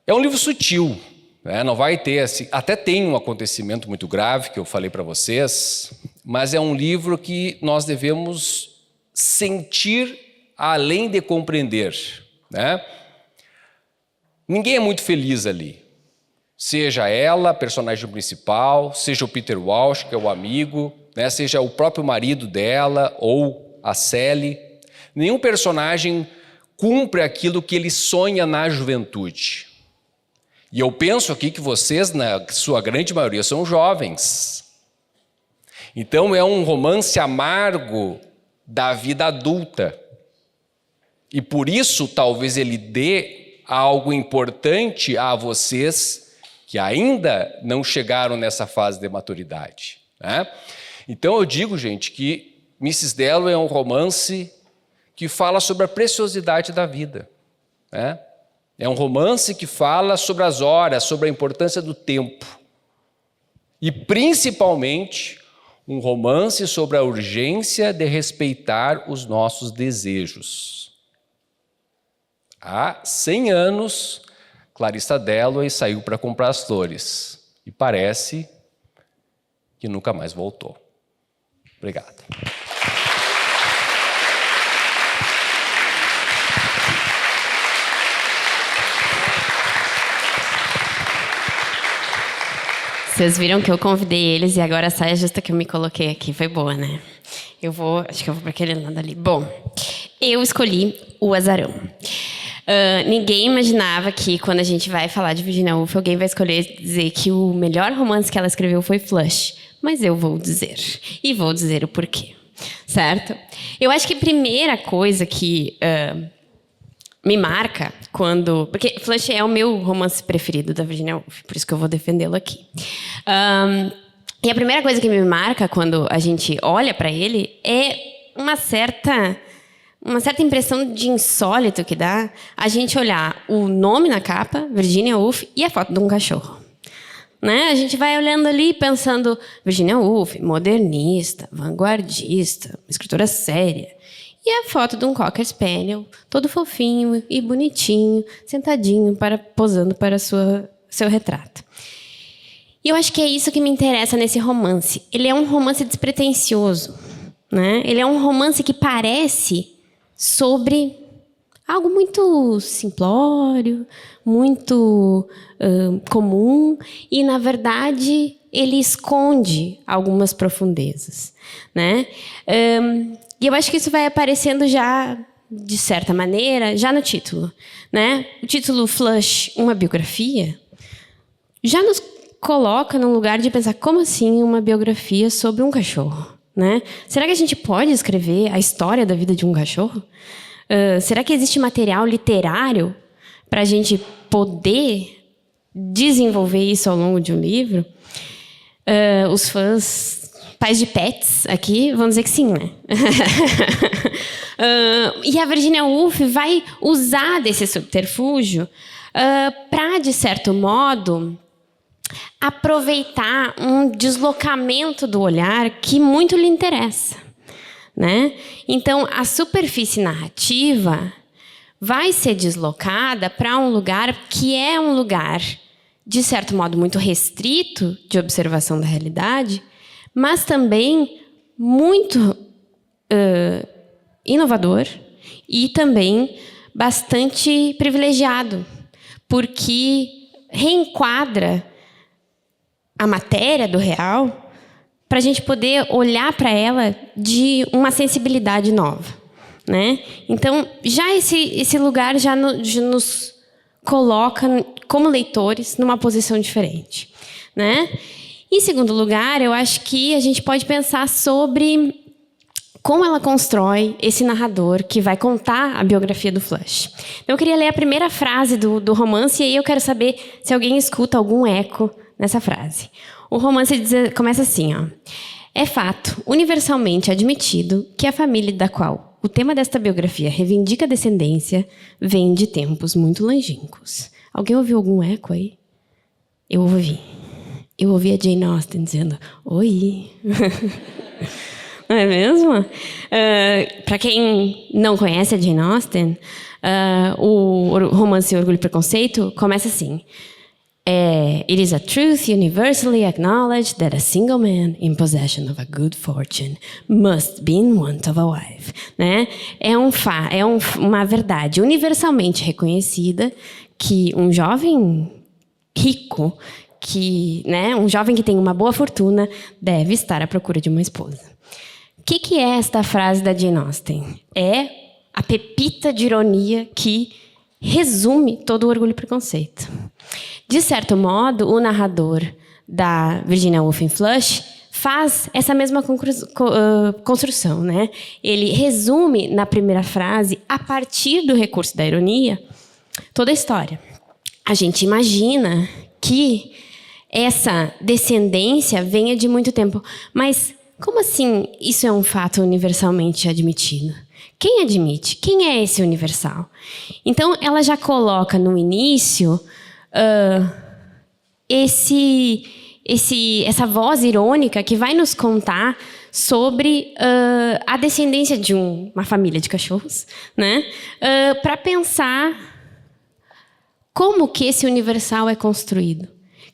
É um livro sutil, né? Não vai ter assim, até tem um acontecimento muito grave que eu falei para vocês, mas é um livro que nós devemos sentir além de compreender, né? Ninguém é muito feliz ali. Seja ela, a personagem principal, seja o Peter Walsh, que é o amigo, né? Seja o próprio marido dela ou a Sally. Nenhum personagem cumpre aquilo que ele sonha na juventude. E eu penso aqui que vocês, na sua grande maioria, são jovens. Então é um romance amargo da vida adulta. E por isso talvez ele dê algo importante a vocês que ainda não chegaram nessa fase de maturidade, né? Então eu digo, gente, que Mrs. Dalloway é um romance que fala sobre a preciosidade da vida, né? É um romance que fala sobre as horas, sobre a importância do tempo. E principalmente um romance sobre a urgência de respeitar os nossos desejos. Há 100 anos, Clarissa Dalloway saiu para comprar as flores e parece que nunca mais voltou. Obrigado. Vocês viram que eu convidei eles e agora a saia justa que eu me coloquei aqui foi boa, né? Acho que eu vou para aquele lado ali. Bom, eu escolhi O Azarão. Ninguém imaginava que quando a gente vai falar de Virginia Woolf, alguém vai escolher dizer que o melhor romance que ela escreveu foi Flush. Mas eu vou dizer. E vou dizer o porquê. Certo? Eu acho que a primeira coisa que me marca quando... Porque Flush é o meu romance preferido da Virginia Woolf, por isso que eu vou defendê-lo aqui. E a primeira coisa que me marca quando a gente olha para ele é uma certa impressão de insólito que dá a gente olhar o nome na capa, Virginia Woolf, e a foto de um cachorro. Né? A gente vai olhando ali pensando, Virginia Woolf, modernista, vanguardista, escritora séria. E a foto de um Cocker Spaniel, todo fofinho e bonitinho, sentadinho, posando para seu retrato. E eu acho que é isso que me interessa nesse romance. Ele é um romance despretensioso, né? Ele é um romance que parece sobre algo muito simplório, muito comum, e, na verdade, ele esconde algumas profundezas, né? E eu acho que isso vai aparecendo já, de certa maneira, já no título, né? O título Flush, uma biografia, já nos coloca num lugar de pensar, como assim uma biografia sobre um cachorro? Né? Será que a gente pode escrever a história da vida de um cachorro? Será que existe material literário para a gente poder desenvolver isso ao longo de um livro? Os fãs, pais de pets aqui, vão dizer que sim, né? E a Virginia Woolf vai usar desse subterfúgio para, de certo modo, aproveitar um deslocamento do olhar que muito lhe interessa, né? Então, a superfície narrativa vai ser deslocada para um lugar que é um lugar, de certo modo, muito restrito de observação da realidade, mas também muito inovador e também bastante privilegiado, porque reenquadra a matéria do real para a gente poder olhar para ela de uma sensibilidade nova, né? Então, já esse lugar já nos coloca, como leitores, numa posição diferente, né? Em segundo lugar, eu acho que a gente pode pensar sobre como ela constrói esse narrador que vai contar a biografia do Flush. Então, eu queria ler a primeira frase do romance, e aí eu quero saber se alguém escuta algum eco nessa frase. O romance começa assim, ó. É fato, universalmente admitido, que a família da qual o tema desta biografia reivindica a descendência vem de tempos muito longínquos. Alguém ouviu algum eco aí? Eu ouvi. Eu ouvi a Jane Austen dizendo, oi. Não é mesmo? Para quem não conhece a Jane Austen, o romance Orgulho e Preconceito começa assim. It is a truth universally acknowledged that a single man in possession of a good fortune must be in want of a wife. Né? Uma verdade universalmente reconhecida que um jovem rico, um jovem que tem uma boa fortuna, deve estar à procura de uma esposa. O que é esta frase da Jane Austen? É a pepita de ironia que resume todo o Orgulho e Preconceito. De certo modo, o narrador da Virginia Woolf em Flush faz essa mesma construção, né? Ele resume na primeira frase, a partir do recurso da ironia, toda a história. A gente imagina que essa descendência venha de muito tempo, mas como assim isso é um fato universalmente admitido? Quem admite? Quem é esse universal? Então, ela já coloca no início essa voz irônica que vai nos contar sobre a descendência de uma família de cachorros, né? Para pensar como que esse universal é construído.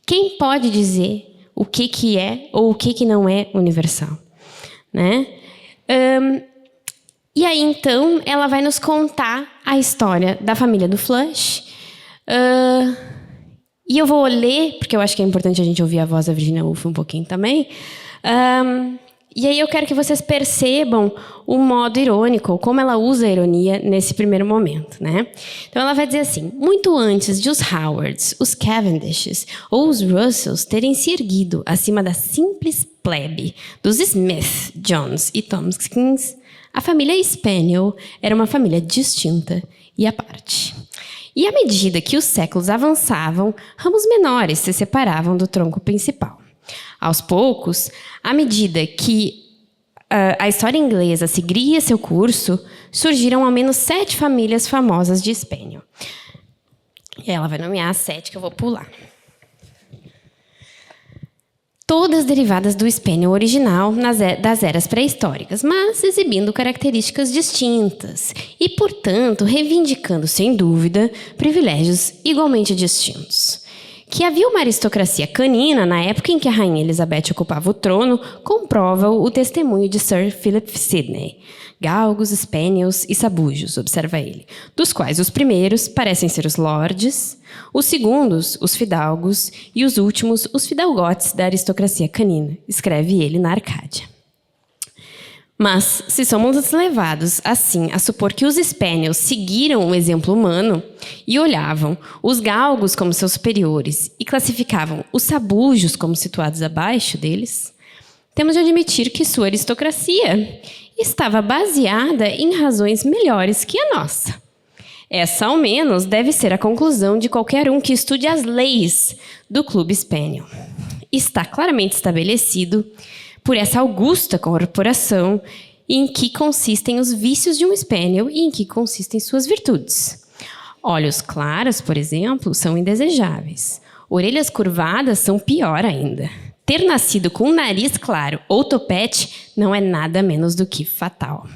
Quem pode dizer o que é ou o que não é universal, né? E aí, então, ela vai nos contar a história da família do Flush. E eu vou ler, porque eu acho que é importante a gente ouvir a voz da Virginia Woolf um pouquinho também. E aí eu quero que vocês percebam o modo irônico, como ela usa a ironia nesse primeiro momento, né? Então ela vai dizer assim, muito antes de os Howards, os Cavendishes ou os Russells terem se erguido acima da simples plebe dos Smith, Jones e Tompkins, a família Spaniel era uma família distinta e à parte. E à medida que os séculos avançavam, ramos menores se separavam do tronco principal. Aos poucos, à medida que a história inglesa seguia seu curso, surgiram ao menos 7 famílias famosas de Spaniel. E ela vai nomear as 7 que eu vou pular. Todas derivadas do Spaniel original das eras pré-históricas, mas exibindo características distintas e, portanto, reivindicando, sem dúvida, privilégios igualmente distintos. Que havia uma aristocracia canina na época em que a rainha Elizabeth ocupava o trono, comprova o testemunho de Sir Philip Sidney. Galgos, Spaniels e Sabujos, observa ele, dos quais os primeiros parecem ser os lords, os segundos, os fidalgos, e os últimos, os fidalgotes da aristocracia canina, escreve ele na Arcádia. Mas, se somos levados, assim, a supor que os Spaniels seguiram o exemplo humano e olhavam os galgos como seus superiores e classificavam os sabujos como situados abaixo deles, temos de admitir que sua aristocracia estava baseada em razões melhores que a nossa. Essa, ao menos, deve ser a conclusão de qualquer um que estude as leis do Clube Spaniel. Está claramente estabelecido por essa augusta corporação em que consistem os vícios de um Spaniel e em que consistem suas virtudes. Olhos claros, por exemplo, são indesejáveis. Orelhas curvadas são pior ainda. Ter nascido com um nariz claro ou topete não é nada menos do que fatal.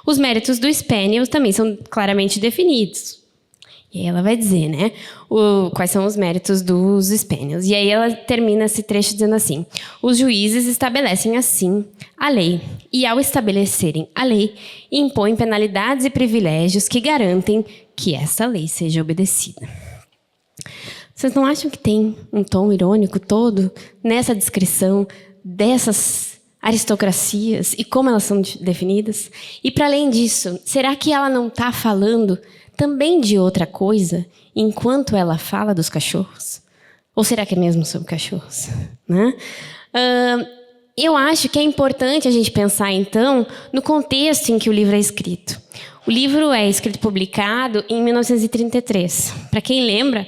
Os méritos do Spaniel também são claramente definidos. E aí ela vai dizer, né, quais são os méritos dos Spaniels. E aí ela termina esse trecho dizendo assim, os juízes estabelecem assim a lei, e ao estabelecerem a lei, impõem penalidades e privilégios que garantem que essa lei seja obedecida. Vocês não acham que tem um tom irônico todo nessa descrição dessas aristocracias e como elas são definidas? E, para além disso, será que ela não está falando também de outra coisa enquanto ela fala dos cachorros? Ou será que é mesmo sobre cachorros? Né? eu acho que é importante a gente pensar, então, no contexto em que o livro é escrito. O livro é escrito e publicado em 1933. Para quem lembra,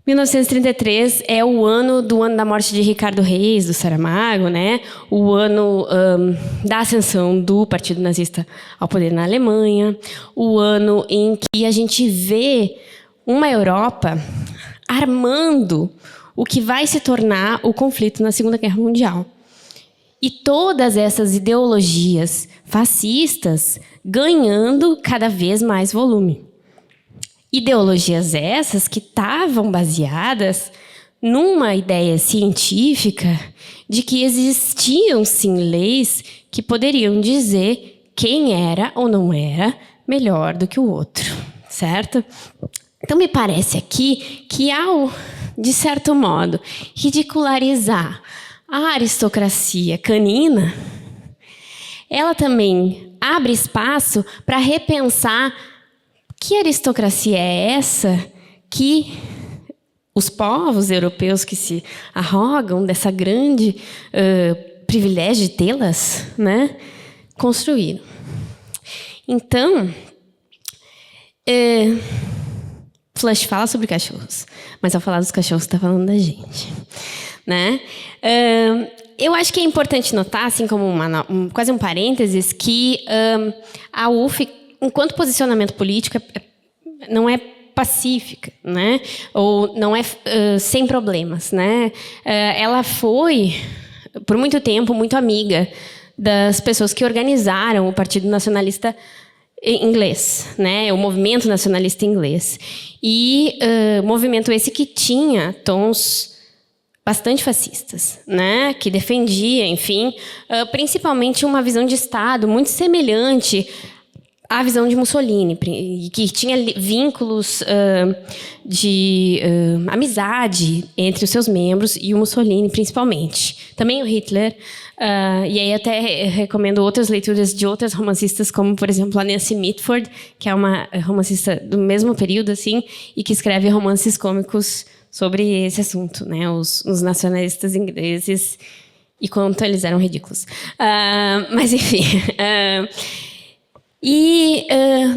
1933 é o ano da morte de Ricardo Reis, do Saramago, né? O ano da ascensão do Partido Nazista ao poder na Alemanha, o ano em que a gente vê uma Europa armando o que vai se tornar o conflito na Segunda Guerra Mundial. E todas essas ideologias fascistas ganhando cada vez mais volume. Ideologias essas que estavam baseadas numa ideia científica de que existiam, sim, leis que poderiam dizer quem era ou não era melhor do que o outro, certo? Então, me parece aqui que ao, de certo modo, ridicularizar a aristocracia canina, ela também abre espaço para repensar que aristocracia é essa que os povos europeus que se arrogam dessa grande privilégio de tê-las, né, construíram. Então, Flush fala sobre cachorros, mas ao falar dos cachorros está falando da gente, né? Eu acho que é importante notar, assim como quase um parênteses, que a UF, enquanto posicionamento político, não é pacífica, né? Ou não é sem problemas, né? Ela foi, por muito tempo, muito amiga das pessoas que organizaram o Partido Nacionalista Inglês, né? O movimento nacionalista inglês. E movimento esse que tinha tons bastante fascistas, né? Que defendia, enfim, principalmente uma visão de Estado muito semelhante à visão de Mussolini, que tinha vínculos de amizade entre os seus membros e o Mussolini, principalmente. Também o Hitler. E aí até recomendo outras leituras de outras romancistas, como, por exemplo, a Nancy Mitford, que é uma romancista do mesmo período, assim, e que escreve romances cômicos sobre esse assunto, né? Os nacionalistas ingleses e quanto eles eram ridículos. Mas, enfim...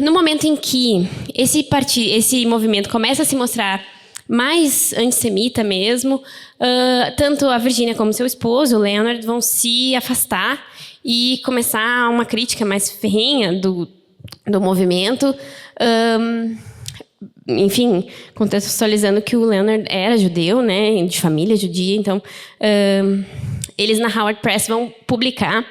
no momento em que esse movimento começa a se mostrar mais antissemita mesmo, tanto a Virginia como seu esposo, o Leonard, vão se afastar e começar uma crítica mais ferrenha do movimento. Enfim, contextualizando que o Leonard era judeu, né, de família judia, então eles na Howard Press vão publicar.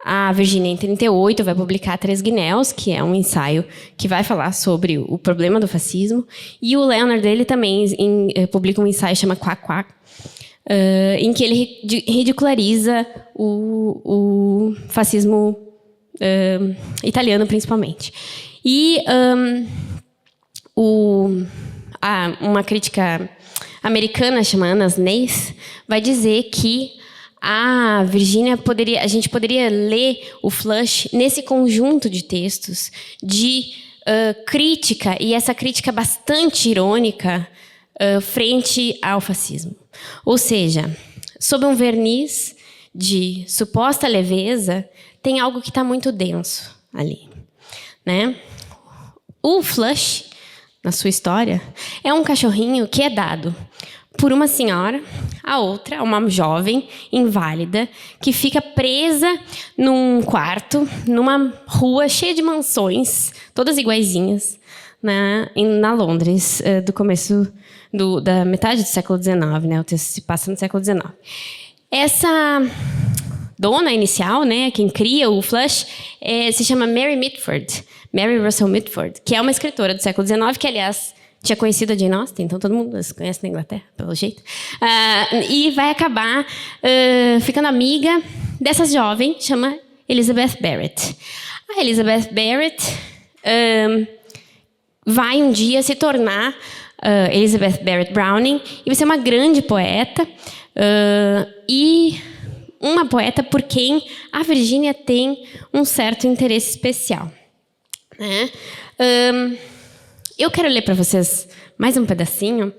A Virginia, em 1938, vai publicar Três Guinéus, que é um ensaio que vai falar sobre o problema do fascismo. E o Leonard, ele também publica um ensaio que chama Quack Quack, em que ele ridiculariza o fascismo italiano, principalmente. E uma crítica americana, chamada Anna Snaith, vai dizer que a gente poderia ler o Flush nesse conjunto de textos de crítica, e essa crítica bastante irônica, frente ao fascismo. Ou seja, sob um verniz de suposta leveza, tem algo que está muito denso ali, né? O Flush, na sua história, é um cachorrinho que é dado por uma senhora, a outra, uma jovem inválida, que fica presa num quarto, numa rua cheia de mansões, todas iguaizinhas, na Londres, do começo da metade do século XIX, né? O texto se passa no século XIX. Essa dona inicial, né, quem cria o Flush, se chama Mary Mitford, Mary Russell Mitford, que é uma escritora do século XIX, que, aliás, tinha conhecido a Jane Austen, então todo mundo se conhece na Inglaterra, pelo jeito. E vai acabar ficando amiga dessa jovem, chama Elizabeth Barrett. A Elizabeth Barrett vai um dia se tornar Elizabeth Barrett Browning e vai ser uma grande poeta e uma poeta por quem a Virginia tem um certo interesse especial, né? Eu quero ler para vocês mais um pedacinho,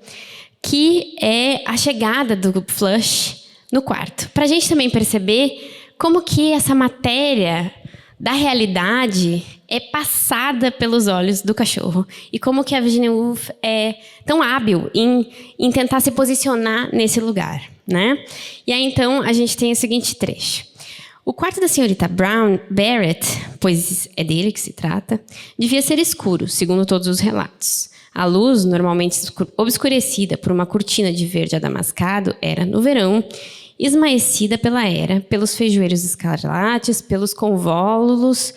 que é a chegada do Flush no quarto. Para a gente também perceber como que essa matéria da realidade é passada pelos olhos do cachorro. E como que a Virginia Woolf é tão hábil em tentar se posicionar nesse lugar, né? E aí, então, a gente tem o seguinte trecho. O quarto da senhorita Barrett, pois é dele que se trata, devia ser escuro, segundo todos os relatos. A luz, normalmente obscurecida por uma cortina de verde adamascado, era, no verão, esmaecida pela era, pelos feijoeiros escarlates, pelos convólulos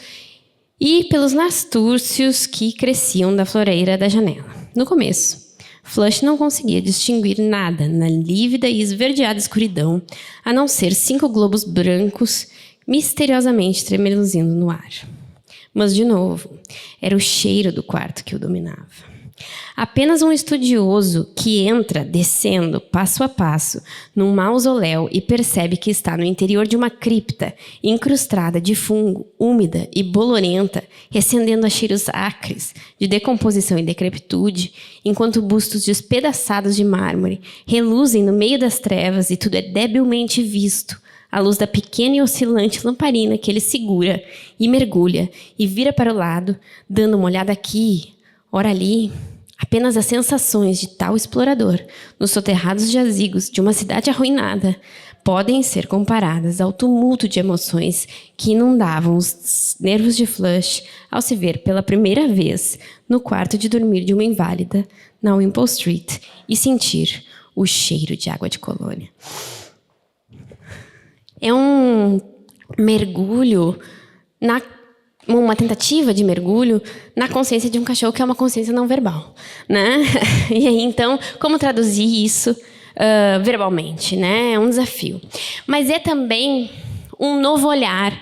e pelos nastúrcios que cresciam da floreira da janela. No começo, Flush não conseguia distinguir nada na lívida e esverdeada escuridão, a não ser 5 globos brancos misteriosamente tremeluzindo no ar. Mas, de novo, era o cheiro do quarto que o dominava. Apenas um estudioso que entra descendo passo a passo num mausoléu e percebe que está no interior de uma cripta incrustada de fungo, úmida e bolorenta, recendendo a cheiros acres de decomposição e decrepitude, enquanto bustos despedaçados de mármore reluzem no meio das trevas e tudo é debilmente visto à luz da pequena e oscilante lamparina que ele segura e mergulha e vira para o lado, dando uma olhada aqui, ora ali. Apenas as sensações de tal explorador nos soterrados jazigos de uma cidade arruinada podem ser comparadas ao tumulto de emoções que inundavam os nervos de Flush ao se ver pela primeira vez no quarto de dormir de uma inválida na Wimpole Street e sentir o cheiro de água de colônia. É um mergulho uma tentativa de mergulho na consciência de um cachorro que é uma consciência não verbal, né? E aí, então, como traduzir isso verbalmente, né? É um desafio. Mas é também um novo olhar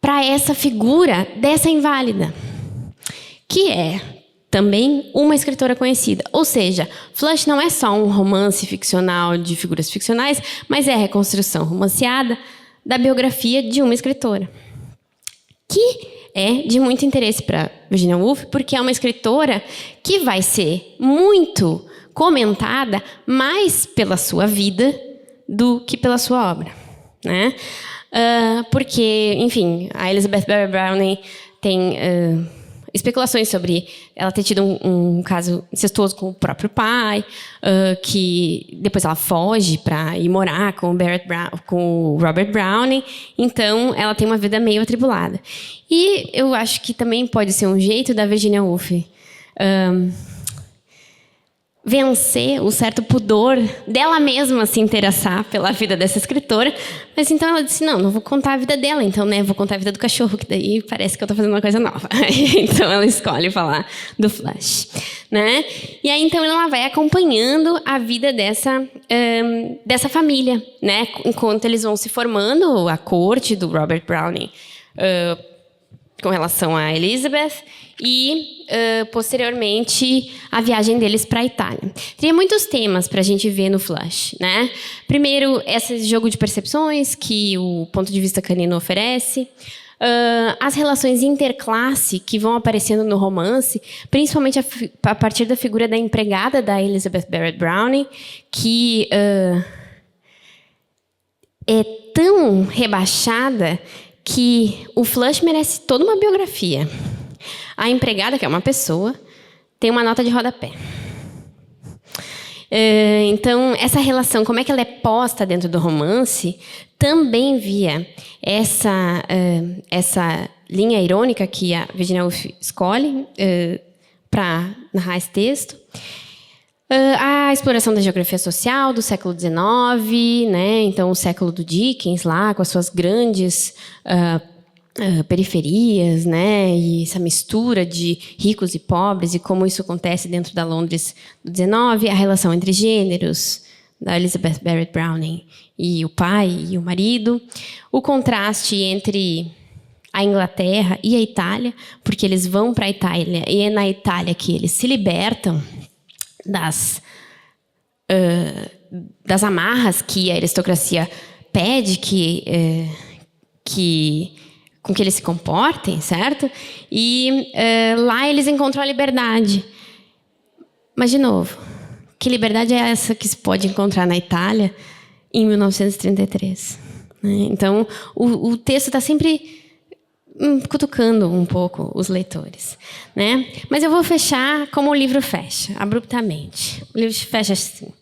para essa figura dessa inválida, que é também uma escritora conhecida. Ou seja, Flush não é só um romance ficcional de figuras ficcionais, mas é a reconstrução romanceada da biografia de uma escritora, que é de muito interesse para Virginia Woolf, porque é uma escritora que vai ser muito comentada mais pela sua vida do que pela sua obra, né? Porque, enfim, a Elizabeth Barrett Browning tem especulações sobre ela ter tido um caso incestuoso com o próprio pai, que depois ela foge para ir morar com o Robert Browning. Então, ela tem uma vida meio atribulada. E eu acho que também pode ser um jeito da Virginia Woolf vencer o certo pudor dela mesma se interessar pela vida dessa escritora. Mas então ela disse, não vou contar a vida dela, então, né, vou contar a vida do cachorro, que daí parece que eu estou fazendo uma coisa nova. Então ela escolhe falar do Flush, né? E aí então ela vai acompanhando a vida dessa família, né, enquanto eles vão se formando, a corte do Robert Browning com relação a Elizabeth e, posteriormente, a viagem deles para a Itália. Teria muitos temas para a gente ver no Flush, né? Primeiro, esse jogo de percepções que o ponto de vista canino oferece, as relações interclasse que vão aparecendo no romance, principalmente a partir da figura da empregada da Elizabeth Barrett Browning, que é tão rebaixada que o Flush merece toda uma biografia. A empregada, que é uma pessoa, tem uma nota de rodapé. Então, essa relação, como é que ela é posta dentro do romance, também via essa linha irônica que a Virginia Woolf escolhe para narrar esse texto. A exploração da geografia social do século XIX, né? Então, o século do Dickens, lá, com as suas grandes periferias, né? E essa mistura de ricos e pobres, e como isso acontece dentro da Londres do XIX, a relação entre gêneros, da Elizabeth Barrett Browning e o pai e o marido, o contraste entre a Inglaterra e a Itália, porque eles vão para a Itália, e é na Itália que eles se libertam das amarras que a aristocracia pede com que eles se comportem, certo? E lá eles encontram a liberdade. Mas, de novo, que liberdade é essa que se pode encontrar na Itália em 1933. Né? Então, o texto está sempre cutucando um pouco os leitores. Né? Mas eu vou fechar como o livro fecha, abruptamente. O livro fecha assim.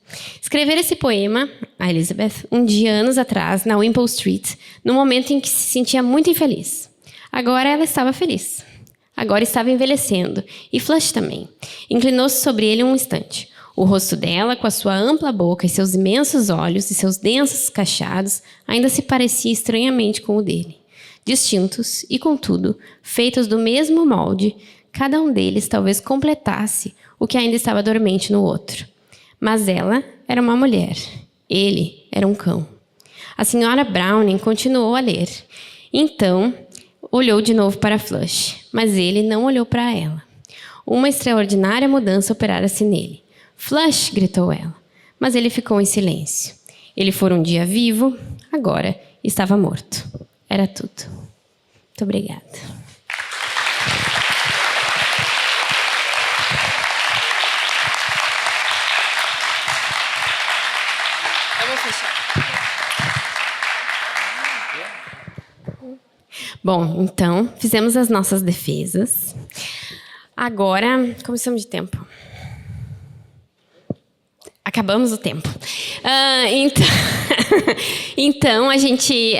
Escrever esse poema, a Elizabeth, um dia, anos atrás, na Wimpole Street, no momento em que se sentia muito infeliz. Agora ela estava feliz. Agora estava envelhecendo. E Flush também. Inclinou-se sobre ele um instante. O rosto dela, com a sua ampla boca e seus imensos olhos e seus densos cacheados, ainda se parecia estranhamente com o dele. Distintos e, contudo, feitos do mesmo molde, cada um deles talvez completasse o que ainda estava dormente no outro. Mas ela era uma mulher. Ele era um cão. A senhora Browning continuou a ler. Então, olhou de novo para Flush, mas ele não olhou para ela. Uma extraordinária mudança operara-se nele. Flush, gritou ela, mas ele ficou em silêncio. Ele fora um dia vivo, agora estava morto. Era tudo. Muito obrigada. Eu vou fechar. Bom, então, fizemos as nossas defesas. Agora, como estamos de tempo? Acabamos o tempo. Então, então, a gente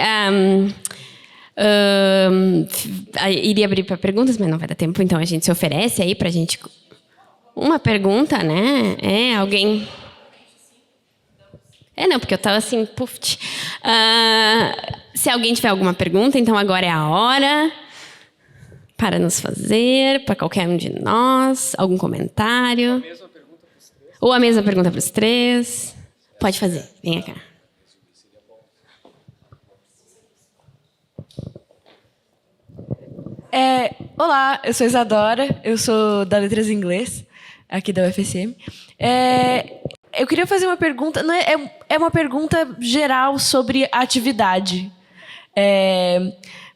iria abrir para perguntas, mas não vai dar tempo. Então, a gente se oferece aí para a gente... Uma pergunta, né? Alguém... não, porque eu estava assim... Puft. Se alguém tiver alguma pergunta, então agora é a hora para nos fazer, para qualquer um de nós. Algum comentário? Ou a mesma pergunta para os três. Pode fazer. Venha cá. Olá, eu sou Isadora. Eu sou da Letras em Inglês, aqui da UFSM. Eu queria fazer uma pergunta. Não é uma pergunta geral sobre a atividade.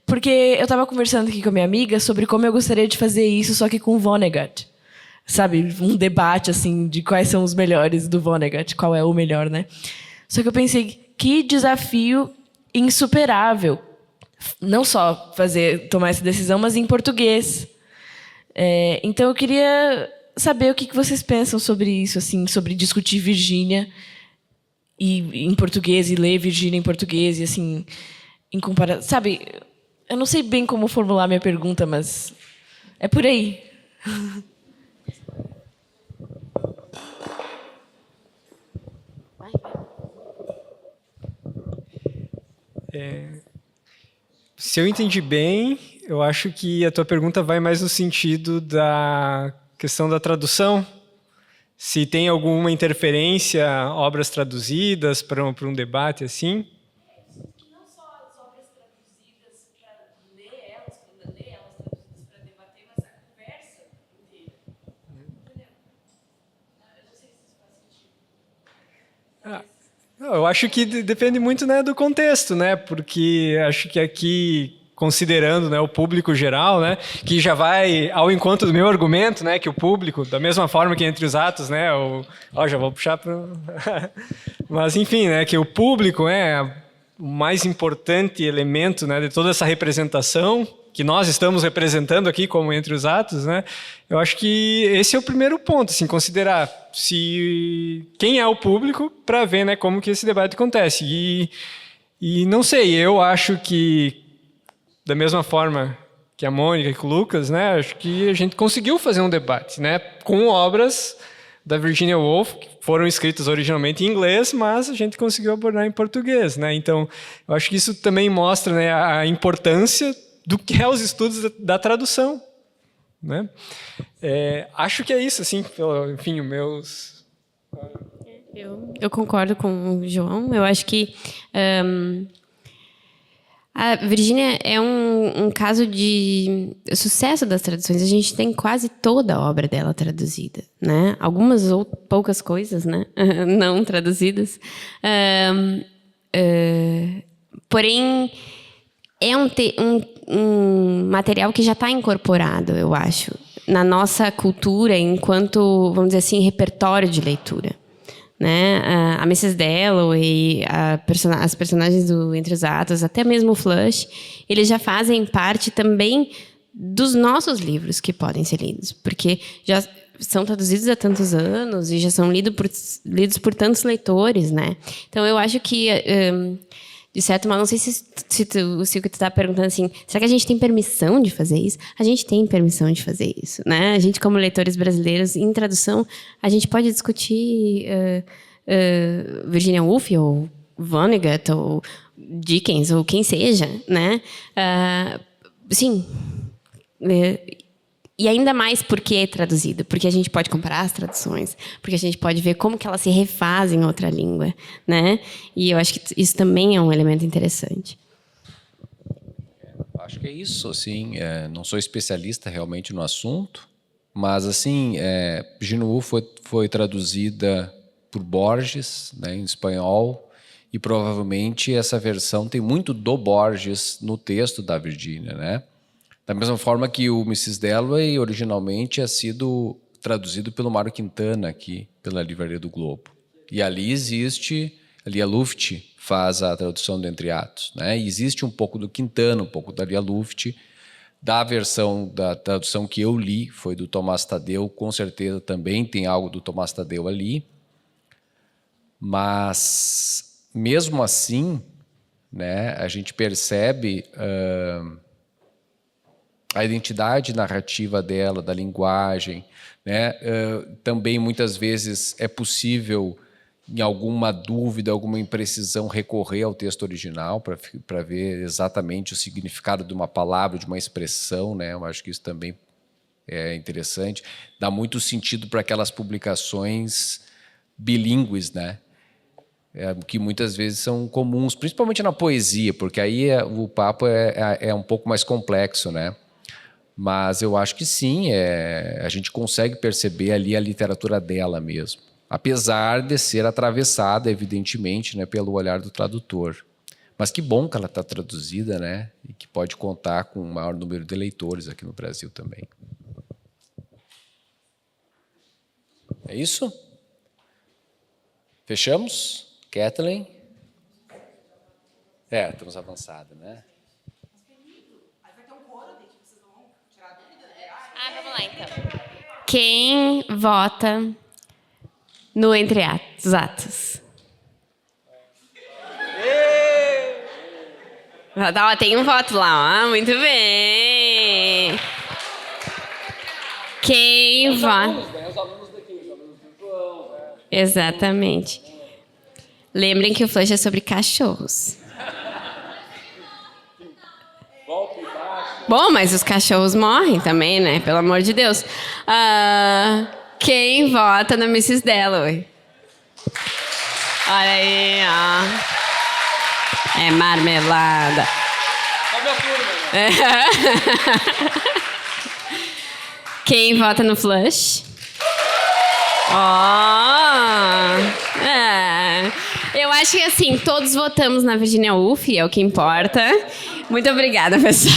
Porque eu estava conversando aqui com a minha amiga sobre como eu gostaria de fazer isso, só que com o Vonnegut. Sabe, um debate, assim, de quais são os melhores do Vonnegut, qual é o melhor, né? Só que eu pensei, que desafio insuperável. Não só tomar essa decisão, mas em português. Então, eu queria saber o que vocês pensam sobre isso, assim, sobre discutir Virgínia em português e ler Virgínia em português, e assim, em comparação... Sabe, eu não sei bem como formular minha pergunta, mas é por aí. Se eu entendi bem, eu acho que a tua pergunta vai mais no sentido da questão da tradução. Se tem alguma interferência, obras traduzidas para um debate assim. Não só as obras traduzidas para ler elas, traduzidas para debater, mas a conversa inteira. Entendeu? Eu não sei se isso faz sentido. Eu acho que depende muito, né, do contexto, né? Porque acho que aqui, considerando, né, o público geral, né, que já vai ao encontro do meu argumento, né, que o público, da mesma forma que entre os atos, né, já vou puxar para... Mas, enfim, né, que o público é o mais importante elemento, né, de toda essa representação que nós estamos representando aqui como entre os atos, né? Eu acho que esse é o primeiro ponto, assim, considerar quem é o público para ver, né, como que esse debate acontece. E não sei, eu acho que da mesma forma que a Mônica e que o Lucas, né, acho que a gente conseguiu fazer um debate, né, com obras da Virginia Woolf que foram escritas originalmente em inglês, mas a gente conseguiu abordar em português, né? Então, eu acho que isso também mostra, né, a importância do que é os estudos da tradução, né? Acho que é isso, assim, enfim, os meus... Eu concordo com o João. Eu acho que a Virgínia é um caso de sucesso das traduções. A gente tem quase toda a obra dela traduzida, né? Algumas ou poucas coisas, né? Não traduzidas. Porém, é um material que já está incorporado, eu acho, na nossa cultura enquanto, vamos dizer assim, repertório de leitura. né? A Mrs. Dalloway, as personagens do Entre os Atos, até mesmo o Flush, eles já fazem parte também dos nossos livros que podem ser lidos, porque já são traduzidos há tantos anos e já são lidos por tantos leitores, né? Então, eu acho que, de certo modo, não sei se o Silvio está perguntando assim, será que a gente tem permissão de fazer isso? A gente tem permissão de fazer isso, né? A gente, como leitores brasileiros, em tradução, a gente pode discutir Virginia Woolf ou Vonnegut ou Dickens ou quem seja, né? Sim. E ainda mais porque é traduzido, porque a gente pode comparar as traduções, porque a gente pode ver como que elas se refazem em outra língua, né? E eu acho que isso também é um elemento interessante. Acho que é isso, assim, não sou especialista realmente no assunto, mas, assim, Virginia Woolf foi traduzida por Borges, né, em espanhol, e provavelmente essa versão tem muito do Borges no texto da Virginia, né? Da mesma forma que o Mrs. Dalloway originalmente tinha sido traduzido pelo Mário Quintana aqui, pela Livraria do Globo. E ali a Lia Luft faz a tradução do Entre Atos, né? E existe um pouco do Quintana, um pouco da Lia Luft. Da versão da tradução que eu li, foi do Tomás Tadeu, com certeza também tem algo do Tomás Tadeu ali. Mas, mesmo assim, né, a gente percebe a identidade narrativa dela, da linguagem, né? Também, muitas vezes, é possível, em alguma dúvida, alguma imprecisão, recorrer ao texto original para ver exatamente o significado de uma palavra, de uma expressão, né? Eu acho que isso também é interessante. Dá muito sentido para aquelas publicações bilíngues, né? Que muitas vezes são comuns, principalmente na poesia, porque aí o papo é um pouco mais complexo, né? Mas eu acho que sim, a gente consegue perceber ali a literatura dela mesmo, apesar de ser atravessada, evidentemente, né, pelo olhar do tradutor. Mas que bom que ela está traduzida, né, e que pode contar com um maior número de leitores aqui no Brasil também. É isso? Fechamos? Kathleen? Estamos avançados, né? Vamos lá, então. Quem vota no Entre Atos? Tem um voto lá, ó. Muito bem. Quem vota? Os alunos daqui, os alunos do João. Exatamente. Lembrem que o Flush é sobre cachorros. Bom, mas os cachorros morrem também, né? Pelo amor de Deus. Quem vota na Mrs. Dalloway? Olha aí, ó. É marmelada. Quem vota no Flush? Eu acho que, assim, todos votamos na Virginia Woolf, é o que importa. Muito obrigada, pessoal.